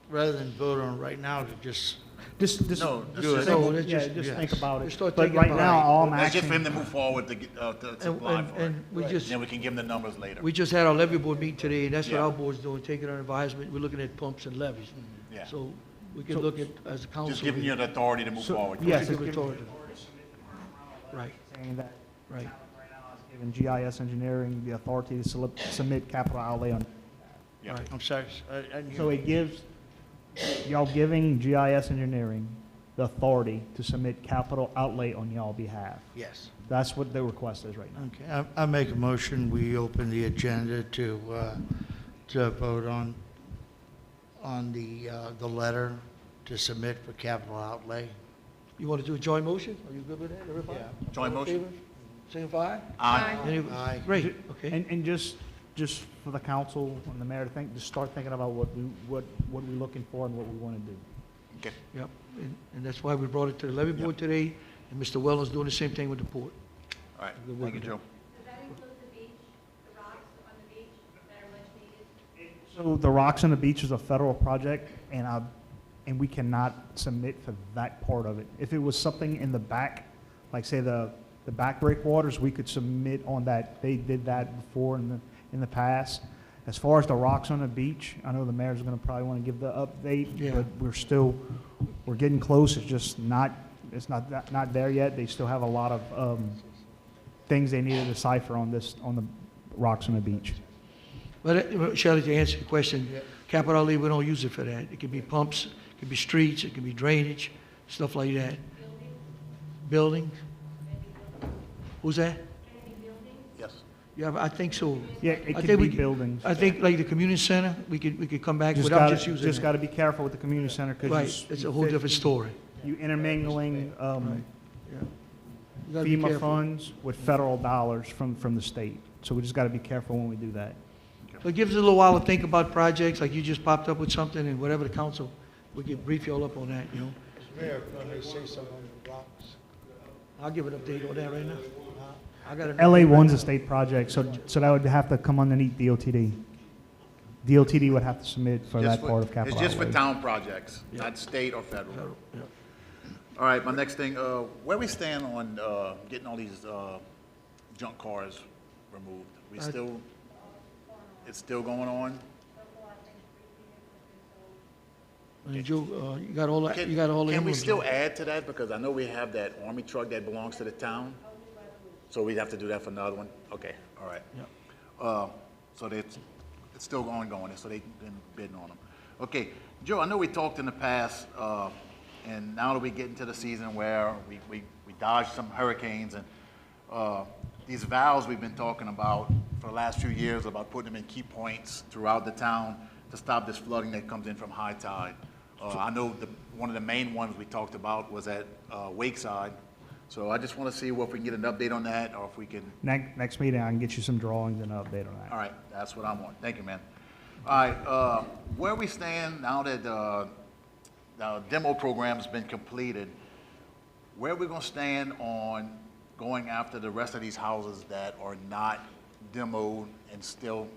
Speaker 10: rather than vote on it right now, to just
Speaker 9: Just
Speaker 10: No,
Speaker 9: just
Speaker 10: do it.
Speaker 9: think-
Speaker 1: No, let's
Speaker 9: yeah,
Speaker 1: just-
Speaker 9: just
Speaker 1: yes.
Speaker 9: think about
Speaker 1: Just
Speaker 9: it.
Speaker 1: start
Speaker 9: But
Speaker 1: thinking
Speaker 9: right
Speaker 1: about
Speaker 9: now,
Speaker 1: it.
Speaker 9: all I'm
Speaker 15: That's just for him
Speaker 9: asking,
Speaker 15: to move forward to get, to apply for it.
Speaker 1: And we just,
Speaker 15: Then we can give him the numbers later.
Speaker 1: we just had our levy board meeting today, and that's what
Speaker 15: Yeah.
Speaker 1: our board's doing, taking our advisement. We're looking at pumps and levies.
Speaker 15: Yeah.
Speaker 1: So we can look at, as a council.
Speaker 15: Just giving you the authority to move
Speaker 9: So-
Speaker 15: forward.
Speaker 9: yes,
Speaker 1: Give
Speaker 9: it's
Speaker 1: it authority. Right,
Speaker 9: saying that
Speaker 1: right.
Speaker 9: right now is giving GIS engineering the authority to submit capital outlay on.
Speaker 15: Yeah.
Speaker 1: Right.
Speaker 10: I'm sorry, I didn't hear.
Speaker 9: So it gives, y'all giving GIS engineering the authority to submit capital outlay on y'all behalf.
Speaker 10: Yes.
Speaker 9: That's what the request is right now.
Speaker 10: Okay, I make a motion, we open the agenda to vote on the letter to submit for capital outlay.
Speaker 1: You want to do a joint motion? Are you good with that, everybody?
Speaker 10: Yeah.
Speaker 15: Joint
Speaker 1: All in
Speaker 15: motion?
Speaker 1: favor? Signify?
Speaker 15: Aye.
Speaker 1: Any-
Speaker 10: Aye.
Speaker 1: Great, okay.
Speaker 9: And just for the council and the mayor to think, just start thinking about what we're looking for and what we want to do.
Speaker 15: Okay.
Speaker 1: Yep, and that's why we brought it to the levy board today, and Mr. Wellens doing the same thing with the port.
Speaker 15: All right,
Speaker 1: Good work
Speaker 15: thank you,
Speaker 1: with
Speaker 15: Joe.
Speaker 5: Does that include the beach, the rocks on the beach that are much needed?
Speaker 9: So the Rocks on the Beach is a federal project, and we cannot submit for that part of it. If it was something in the back, like say the back breakwaters, we could submit on that. They did that before in the past. As far as the Rocks on the Beach, I know the mayor's going to probably want to give the update,
Speaker 1: Yeah.
Speaker 9: but we're getting close. It's just not there yet. They still have a lot of things they need to decipher on the Rocks on the Beach.
Speaker 1: But Shelley, to answer your question, capital outlay, we don't use it for that. It could be pumps, it could be streets, it could be drainage, stuff like that. Buildings? Who's that?
Speaker 15: Yes.
Speaker 1: Yeah, I think so.
Speaker 9: Yeah, it
Speaker 1: I
Speaker 9: could
Speaker 1: think
Speaker 9: be
Speaker 1: we
Speaker 9: buildings.
Speaker 1: I think like the community center, we could come back
Speaker 9: Just
Speaker 1: without
Speaker 9: gotta,
Speaker 1: just using
Speaker 9: just
Speaker 1: it.
Speaker 9: got to be careful with the community center because
Speaker 1: Right, it's a whole different story.
Speaker 9: You intermingling
Speaker 1: Yeah. You gotta be
Speaker 9: FEMA
Speaker 1: careful.
Speaker 9: funds with federal dollars from the state. So we just got to be careful when we do that.
Speaker 1: But give us a little while to think about projects, like you just popped up with something, and whatever the council, we can brief you all up on that, you know?
Speaker 10: Mayor, can I say something on the Rocks?
Speaker 1: I'll give an update on that right now. I got an
Speaker 9: LA
Speaker 1: update
Speaker 9: one's
Speaker 1: right
Speaker 9: a state project, so that would have to come underneath DOTD. DOTD would have to submit for that part of capital
Speaker 15: It's just for
Speaker 9: outlay.
Speaker 15: town projects, not state or federal.
Speaker 1: now. Yeah.
Speaker 15: All right, my next thing, where we stand on getting all these junk cars removed? It's still going on?
Speaker 1: And Joe, you got all that, you got all the
Speaker 15: Can we
Speaker 1: emblems
Speaker 15: still
Speaker 1: on.
Speaker 15: add to that? Because I know we have that army truck that belongs to the town. So we'd have to do that for another one? Okay, all right. So it's still ongoing, so they've been bidding on them. Okay, Joe, I know we talked in the past, and now that we get into the season where we dodged some hurricanes, and these valves we've been talking about for the last few years, about putting them in key points throughout the town to stop this flooding that comes in from high tide. I know one of the main ones we talked about was at Wakeside. So I just want to see if we can get an update on that, or if we can.
Speaker 9: Next meeting, I can get you some drawings and an update on that.
Speaker 15: All right, that's what I want. Thank you, man. All right, where we stand now that the demo program's been completed, where are we going to stand on going after the rest of these houses that are not demoed and still?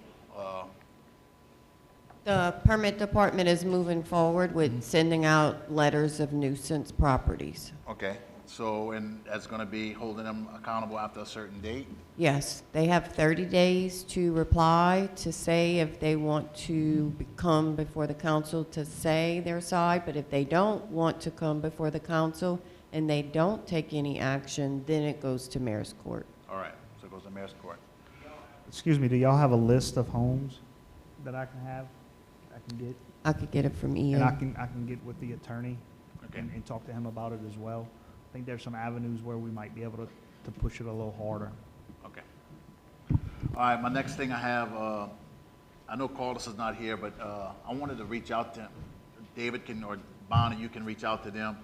Speaker 6: The permit department is moving forward with sending out letters of nuisance properties.
Speaker 15: Okay, so, and that's going to be holding them accountable after a certain date?
Speaker 6: Yes, they have 30 days to reply to say if they want to come before the council to say their side, but if they don't want to come before the council and they don't take any action, then it goes to mayor's court.
Speaker 15: All right, so it goes to mayor's court.
Speaker 9: Excuse me, do y'all have a list of homes that I can have? Get?
Speaker 6: I could get it from Ian.
Speaker 9: And I can get with the attorney
Speaker 15: Okay.
Speaker 9: and talk to him about it as well. I think there's some avenues where we might be able to push it a little harder.
Speaker 15: Okay. All right, my next thing I have, I know Carlos is not here, but I wanted to reach out to David or Bonnie, you can reach out to them.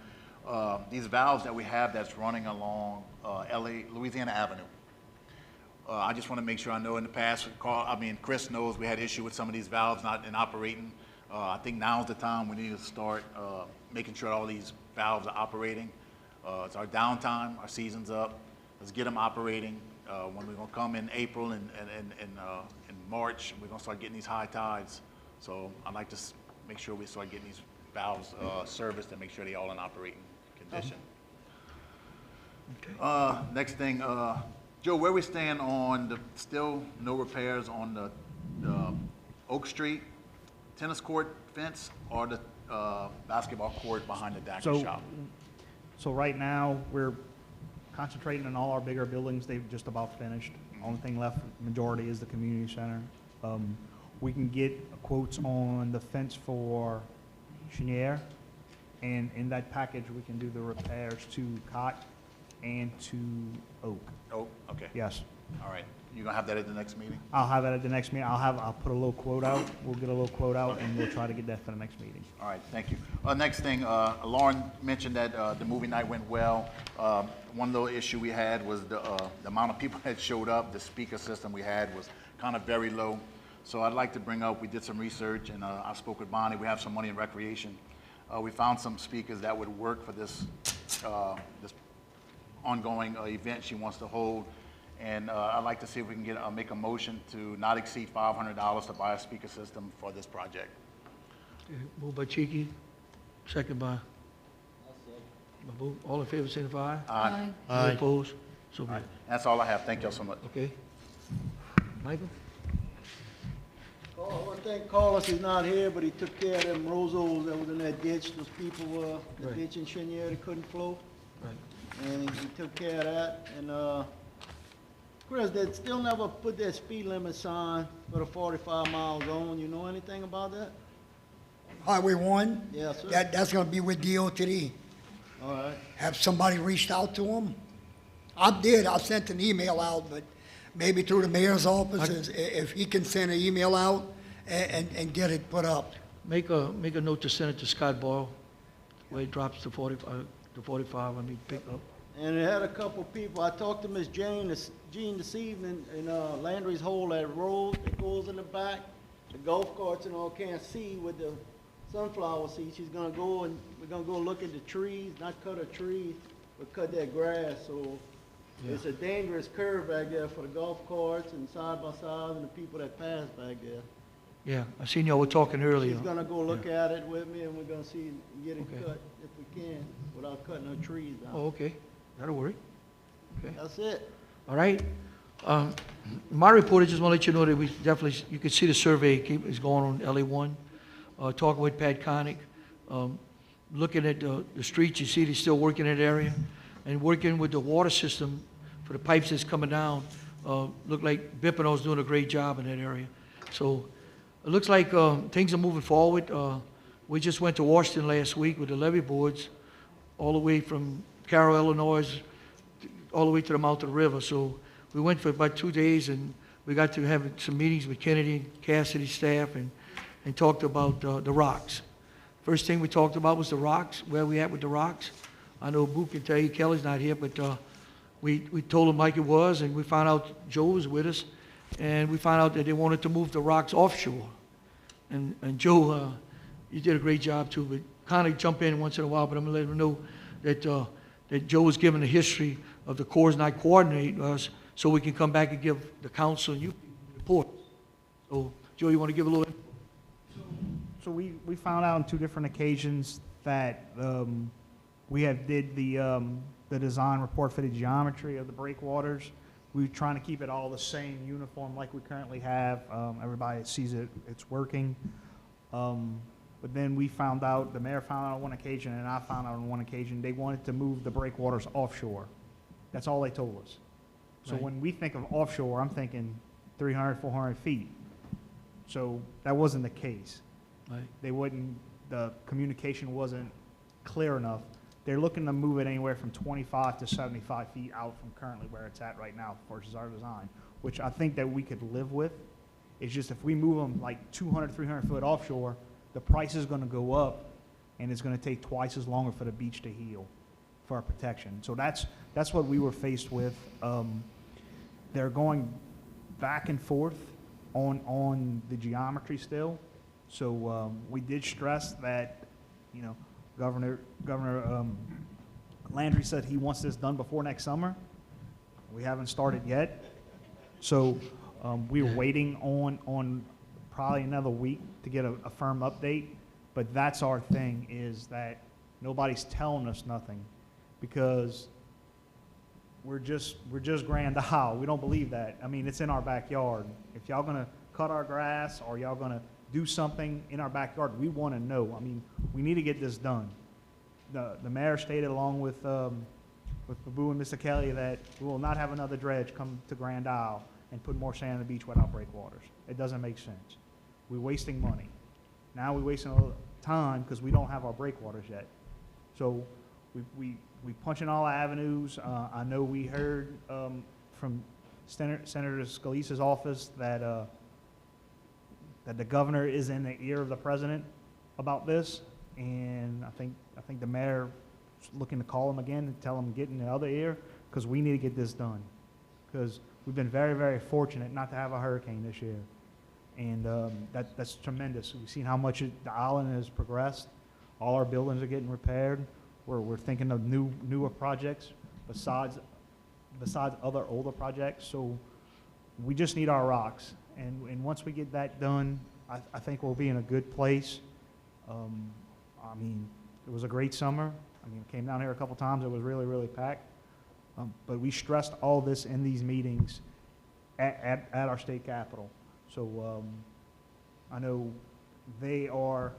Speaker 15: These valves that we have that's running along Louisiana Avenue. I just want to make sure I know in the past, Chris knows we had issue with some of these valves not in operating. I think now's the time we need to start making sure all these valves are operating. It's our downtime, our season's up. Let's get them operating. When we're going to come in April and March, we're going to start getting these high tides. So I'd like to make sure we start getting these valves serviced and make sure they're all in operating condition. Next thing, Joe, where we stand on still no repairs on the Oak Street tennis court fence or the basketball court behind the Dacker shop?
Speaker 9: So right now, we're concentrating on all our bigger buildings. They've just about finished. Only thing left, majority, is the community center. We can get quotes on the fence for Cheniere, and in that package, we can do the repairs to Cott and to Oak.
Speaker 15: Oh, okay.
Speaker 9: Yes.
Speaker 15: All right. You gonna have that at the next meeting?
Speaker 9: I'll have it at the next meeting. I'll put a little quote out. We'll get a little quote out, and we'll try to get that for the next meeting.
Speaker 15: All right, thank you. Next thing, Lauren mentioned that the movie night went well. One little issue we had was the amount of people that showed up. The speaker system we had was kind of very low. So I'd like to bring up, we did some research, and I spoke with Bonnie. We have some money in recreation. We found some speakers that would work for this ongoing event she wants to hold. And I'd like to see if we can make a motion to not exceed $500 to buy a speaker system for this project.
Speaker 1: Okay, moved by Cheeky, second by Mahmood. All in favor, signify.
Speaker 15: Aye.
Speaker 1: All opposed? So be
Speaker 15: All
Speaker 1: it.
Speaker 15: right. That's all I have. Thank y'all so much.
Speaker 1: Okay. Michael?
Speaker 16: I want to thank Carlos, he's not here, but he took care of them rozos that was in that ditch. Those people were, the
Speaker 1: Right.
Speaker 16: ditch in Chenier, they couldn't flow.
Speaker 1: Right.
Speaker 16: And he took care of that. And, Chris, they still never put that speed limit sign for the 45 mile zone. You know anything about that?
Speaker 11: Highway 1?
Speaker 16: Yes, sir.
Speaker 11: That's gonna be with DOT.
Speaker 16: All right.
Speaker 11: Have somebody reached out to them? I sent an email out, but maybe through the mayor's office, if he can send an email out and get it put up.
Speaker 1: Make a note to send it to Scott Boyle, where it drops to 45, pick up.
Speaker 16: And it had a couple people, I talked to Miss Jean this evening in Landry's Hole, that road that goes in the back. The golf carts and all can't see with the sunflower seed. She's gonna go and, we're gonna go look at the trees, not cut a tree, but cut that grass. So it's a dangerous curve back there for the golf carts and side by side and the people that pass back there.
Speaker 1: Yeah, I seen y'all were talking earlier.
Speaker 16: She's gonna go look at it with me and we're gonna see, get it
Speaker 1: Okay.
Speaker 16: cut if we can, without cutting no trees down.
Speaker 1: Oh, okay. That'll work. Okay.
Speaker 16: That's it.
Speaker 1: All right. My report, I just want to let you know that we definitely, you can see the survey is going on LA1. Talking with Pat Connick, looking at the streets, you see they're still working in that area, and working with the water system for the pipes that's coming down. Look like Bippino's doing a great job in that area. So it looks like things are moving forward. We just went to Washington last week with the levee boards, all the way from Carroll, Illinois, all the way to the mouth of the river. So we went for about 2 days, and we got to have some meetings with Kennedy, Cassidy's staff, and talked about the rocks. First thing we talked about was the rocks, where we at with the rocks. I know Boo can tell you, Kelly's not here, but we told him like it was, and we found out Joe was with us, and we found out that they wanted to move the rocks offshore. And Joe, you did a great job too, but kind of jump in once in a while, but I'm gonna let him know that Joe was given the history of the Corps not coordinating us, so we can come back and give the council and you report. So, Joe, you want to give a little?
Speaker 17: So we found out on 2 different occasions that we did the design report for the geometry of the breakwaters. We were trying to keep it all the same uniform like we currently have. Everybody sees it's working. But then we found out, the mayor found out on one occasion, and I found out on one occasion, they wanted to move the breakwaters offshore. That's all they told us. So
Speaker 1: Right.
Speaker 17: when we think of offshore, I'm thinking 300, 400 feet. So that wasn't the case.
Speaker 1: Right.
Speaker 17: The communication wasn't clear enough. They're looking to move it anywhere from 25 to 75 feet out from currently where it's at right now versus our design, which I think that we could live with. It's just if we move them like 200, 300 foot offshore, the price is going to go up, and it's going to take twice as longer for the beach to heal for our protection. So that's what we were faced with. They're going back and forth on the geometry still. So we did stress that, Governor Landry said he wants this done before next summer. We haven't started yet. So we were waiting on probably another week to get a firm update. But that's our thing, is that nobody's telling us nothing, because we're just Grand Isle. We don't believe that. I mean, it's in our backyard. If y'all gonna cut our grass or y'all gonna do something in our backyard, we want to know. I mean, we need to get this done. The mayor stated, along with Babu and Mr. Kelly, that we will not have another dredge come to Grand Isle and put more sand on the beach without breakwaters. It doesn't make sense. We're wasting money. Now we're wasting a little time because we don't have our breakwaters yet. So we punching all avenues. I know we heard from Senator Scalise's office that the governor is in the ear of the president about this, and I think the mayor is looking to call him again and tell him get in the other ear, because we need to get this done. Because we've been very, very fortunate not to have a hurricane this year, and that's tremendous. We've seen how much the island has progressed. All our buildings are getting repaired. We're thinking of newer projects besides besides other older projects. So we just need our rocks. And once we get that done, I think we'll be in a good place. I mean, it was a great summer. I mean, came down here a couple times. It was really, really packed. But we stressed all this in these meetings at our state capitol. So I know they are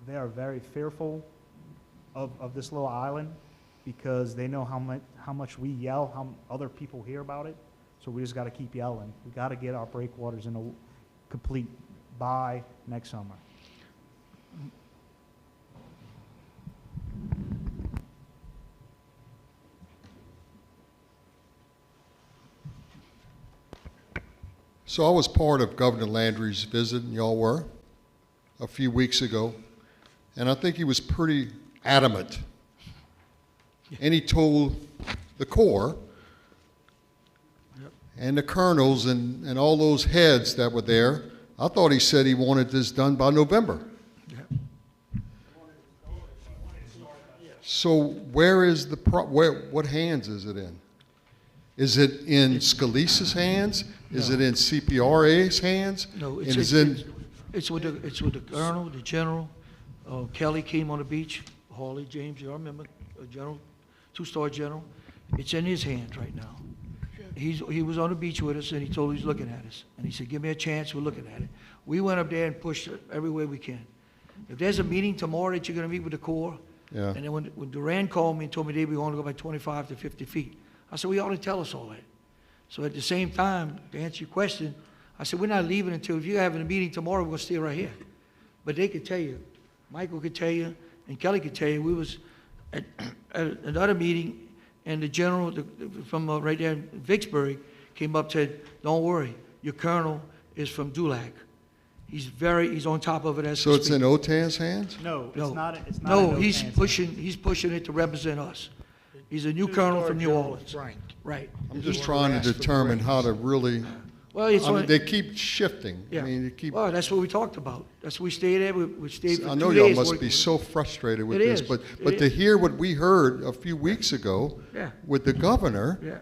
Speaker 17: very fearful of this little island because they know how much we yell, how other people hear about it. So we just got to keep yelling. We got to get our breakwaters in a complete by next summer.
Speaker 14: So I was part of Governor Landry's visit, and y'all were, a few weeks ago, and I think he was pretty adamant. And he told the Corps and the colonels and all those heads that were there, I thought he said he wanted this done by November. So where is the, what hands is it in? Is it in Scalise's hands? Is it in CPRA's hands?
Speaker 1: No,
Speaker 14: And is it
Speaker 1: it's with the colonel, the general. Kelly came on the beach. Hawley, James, you all remember, general, two-star general. It's in his hands right now. He was on the beach with us, and he told us he's looking at us. And he said, give me a chance, we're looking at it. We went up there and pushed it every way we can. If there's a meeting tomorrow that you're going to meet with the Corps,
Speaker 14: Yeah.
Speaker 1: and then when Duran called me and told me they were going to go by 25 to 50 feet, I said, well, you ought to tell us all that. So at the same time, to answer your question, I said, we're not leaving until, if you're having a meeting tomorrow, we're going to stay right here. But they could tell you, Michael could tell you, and Kelly could tell you, we was at another meeting, and the general from right there in Vicksburg came up and said, don't worry, your colonel is from Dulac. He's on top of it as
Speaker 14: So
Speaker 1: we
Speaker 14: it's
Speaker 1: speak.
Speaker 14: in OTAN's hands?
Speaker 17: No,
Speaker 1: No.
Speaker 17: it's not. It's not.
Speaker 1: No,
Speaker 17: in
Speaker 1: he's
Speaker 17: OTAN's
Speaker 1: pushing it to represent us. He's a new colonel from New Orleans. Right.
Speaker 14: I'm just trying to determine how to really,
Speaker 1: Well, it's
Speaker 14: I mean,
Speaker 1: only-
Speaker 14: they keep shifting.
Speaker 1: Yeah.
Speaker 14: I mean, they keep,
Speaker 1: Well, that's what we talked about. That's what we stayed there. We stayed for
Speaker 14: I
Speaker 1: 2
Speaker 14: know
Speaker 1: days.
Speaker 14: y'all must
Speaker 1: working
Speaker 14: be
Speaker 1: with
Speaker 14: so frustrated with
Speaker 1: It
Speaker 14: this,
Speaker 1: is.
Speaker 14: but
Speaker 1: It
Speaker 14: to
Speaker 1: is.
Speaker 14: hear what we heard a few weeks ago
Speaker 1: Yeah.
Speaker 14: with the governor,
Speaker 1: Yeah.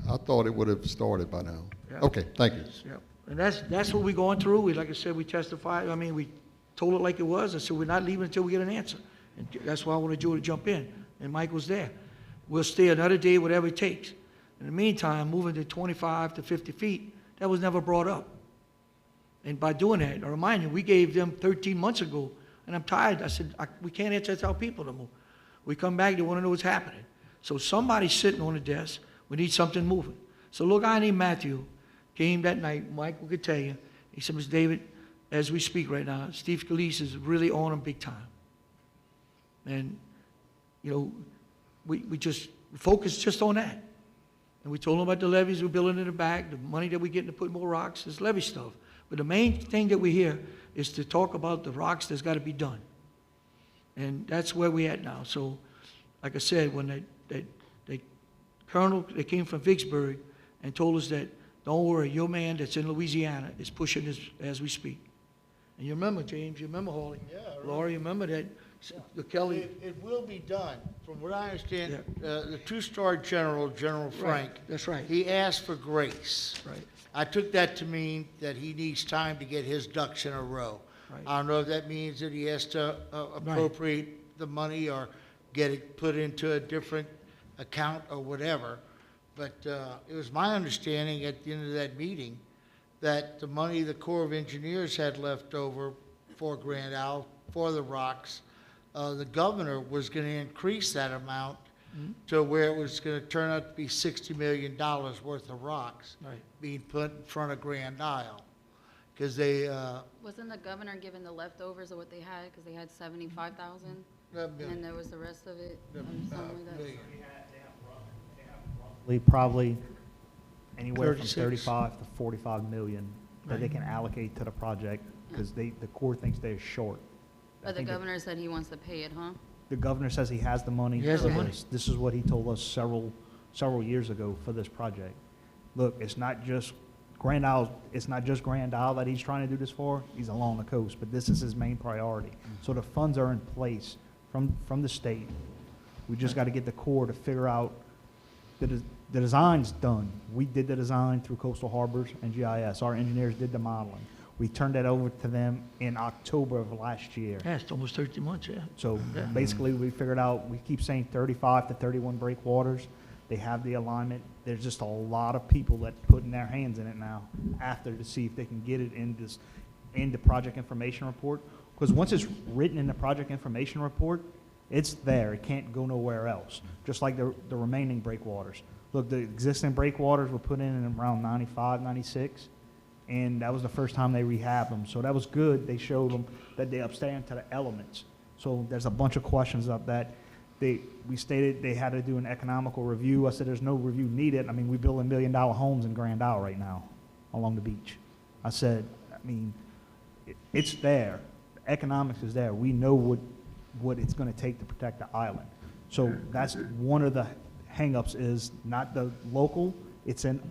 Speaker 14: I thought it would have started by now.
Speaker 1: Yeah.
Speaker 14: Okay, thank you.
Speaker 1: Yeah, and that's what we're going through. Like I said, we testified, I mean, we told it like it was. I said, we're not leaving until we get an answer. And that's why I wanted Joe to jump in, and Mike was there. We'll stay another day, whatever it takes. In the meantime, moving to 25 to 50 feet, that was never brought up. And by doing that, I remind you, we gave them 13 months ago, and I'm tired. I said, we can't answer our people no more. We come back, they want to know what's happening. So somebody's sitting on the desk, we need something moving. So a little guy named Matthew came that night, Michael could tell you, he said, Mr. David, as we speak right now, Steve Scalise is really on him big time. And, you know, we just focused just on that. And we told him about the levees we're building in the back, the money that we're getting to put more rocks, this levee stuff. But the main thing that we hear is to talk about the rocks that's got to be done. And that's where we're at now. So, like I said, when that colonel, they came from Vicksburg and told us that, don't worry, your man that's in Louisiana is pushing this as we speak. And you remember, James, you remember Hawley?
Speaker 10: Yeah, I remember.
Speaker 1: Laura, you remember that, the Kelly,
Speaker 10: It will be done. From what I understand, the two-star general, General Frank.
Speaker 1: that's right.
Speaker 10: He asked for grace.
Speaker 1: Right.
Speaker 10: I took that to mean that he needs time to get his ducks in a row.
Speaker 1: Right.
Speaker 10: I don't know if that means that he has to appropriate the money or get it put into a different account or whatever. But it was my understanding at the end of that meeting that the money the Corps of Engineers had left over for Grand Isle, for the rocks, the governor was going to increase that amount to where it was going to turn out to be $60 million worth of rocks
Speaker 1: Right.
Speaker 10: being put in front of Grand Isle. Because they,
Speaker 12: Wasn't the governor given the leftovers of what they had, because they had 75,000? And then there was the rest of it, or something like that?
Speaker 17: probably anywhere from
Speaker 1: 36.
Speaker 17: 35 to 45 million that they
Speaker 1: Right.
Speaker 17: can allocate to the project, because the Corps thinks they're short. I
Speaker 12: But the
Speaker 17: think that
Speaker 12: governor said he wants to pay it, huh?
Speaker 17: The governor says he has the money.
Speaker 1: He has the
Speaker 17: for
Speaker 1: money.
Speaker 17: this. This is what he told us several years ago for this project. Look, it's not just Grand Isle, it's not just Grand Isle that he's trying to do this for, he's along the coast, but this is his main priority. So the funds are in place from the state. We just got to get the Corps to figure out The design's done. We did the design through Coastal Harbors and GIS. Our engineers did the modeling. We turned that over to them in October of last year.
Speaker 1: Yeah, it's almost 13 months, yeah.
Speaker 17: So
Speaker 1: Yeah.
Speaker 17: basically, we figured out, we keep saying 35 to 31 breakwaters. They have the alignment. There's just a lot of people that putting their hands in it now after to see if they can get it in the project information report. Because once it's written in the project information report, it's there. It can't go nowhere else. Just like the remaining breakwaters. Look, the existing breakwaters were put in around 95, 96. And that was the first time they rehabbed them. So that was good. They showed them that they upstand to the elements. So there's a bunch of questions of that. We stated they had to do an economical review. I said there's no review needed. I mean, we build $1 million homes in Grand Isle right now along the beach. I said, I mean, it's there. The economics is there. We know what it's going to take to protect the island. So that's one of the hangups is not the local. It's in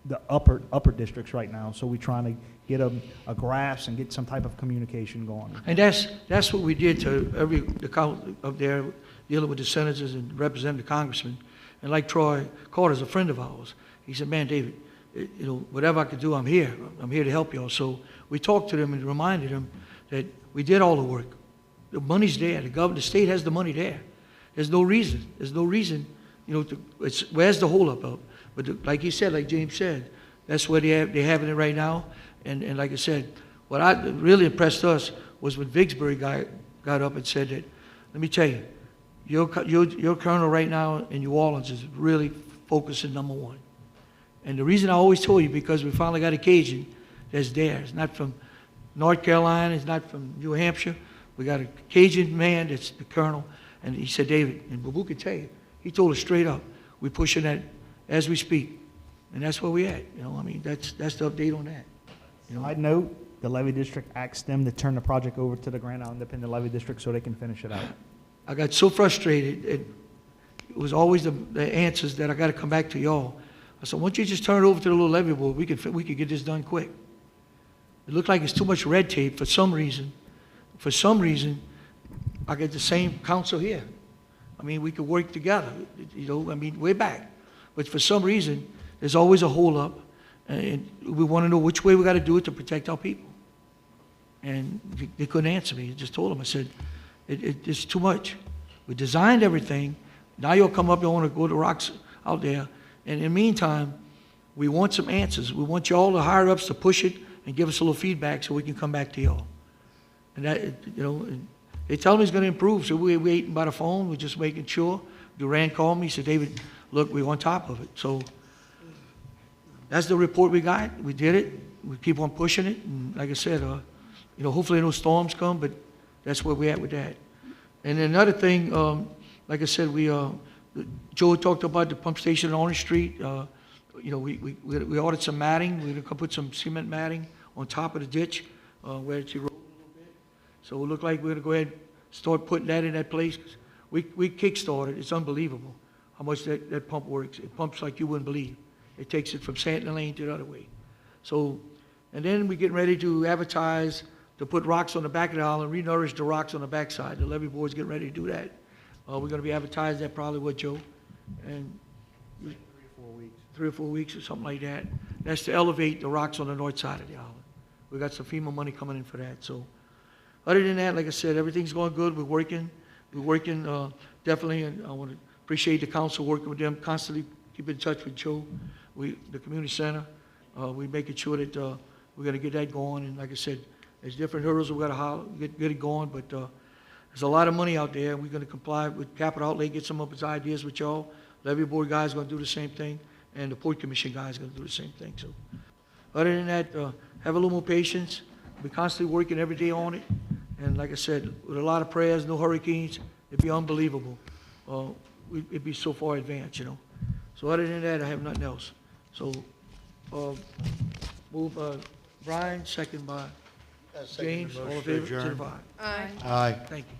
Speaker 17: the upper districts right now, so we're trying to get a grasp and get some type of communication going.
Speaker 1: And that's what we did to the count up there, dealing with the senators and representing the congressmen. And like Troy Carter's a friend of ours. He said, man, David, whatever I could do, I'm here. I'm here to help y'all. So we talked to them and reminded them that we did all the work. The money's there. The state has the money there. There's no reason. Where's the holdup up? But like he said, like James said, that's where they're having it right now. And like I said, what really impressed us was when Vicksburg got up and said that, let me tell you, your colonel right now in New Orleans is really focusing number one. And the reason I always told you, because we finally got a Cajun that's there. It's not from North Carolina, it's not from New Hampshire. We got a Cajun man that's the colonel. And he said, David, and Babu can tell you, he told us straight up, we're pushing that as we speak. And that's where we at. I mean, that's the update on that.
Speaker 17: I'd note, the levy district asked them to turn the project over to the Grand Isle Independent Levy District so they can finish it out.
Speaker 1: I got so frustrated. It was always the answers that I got to come back to y'all. I said, why don't you just turn it over to the little levy board? We could get this done quick. It looked like it's too much red tape for some reason. For some reason, I get the same council here. I mean, we could work together. I mean, we're back. But for some reason, there's always a hold-up, and we want to know which way we got to do it to protect our people. And they couldn't answer me. I just told them, I said, it's too much. We designed everything. Now you'll come up, you want to go to rocks out there. And in the meantime, we want some answers. We want y'all, the higher-ups, to push it and give us a little feedback so we can come back to y'all. And that, they tell me it's going to improve, so we're waiting by the phone. We're just making sure. Durant called me. He said, David, look, we're on top of it. So that's the report we got. We did it. We keep on pushing it. And like I said, hopefully no storms come, but that's where we're at with that. And then another thing, like I said, Joe talked about the pump station on Orange Street. We ordered some matting. We're going to put some cement matting on top of the ditch where it's eroded a little bit. So it looked like we're going to go ahead and start putting that in that place. We kick-started. It's unbelievable how much that pump works. It pumps like you wouldn't believe. It takes it from Santon Lane to the other way. So, and then we're getting ready to advertise to put rocks on the back of the island, re-nourish the rocks on the backside. The levee board's getting ready to do that. We're going to be advertising that probably with Joe. And 3 or 4 weeks or something like that. That's to elevate the rocks on the north side of the island. We got some FEMA money coming in for that. So other than that, like I said, everything's going good. We're working definitely, and I want to appreciate the council working with them, constantly keep in touch with Joe, the community center. We're making sure that we're going to get that going. And like I said, there's different hurdles we've got to get it going, but there's a lot of money out there. We're going to comply with capital outlay, get some of his ideas with y'all. Levy board guys going to do the same thing, and the port commission guys going to do the same thing. So other than that, have a little more patience. We're constantly working every day on it. And like I said, with a lot of prayers, no hurricanes, it'd be unbelievable. It'd be so far advanced, So other than that, I have nothing else. So move Brian, second by James. All in favor, signify.
Speaker 7: Aye.
Speaker 10: Aye.
Speaker 1: Thank you.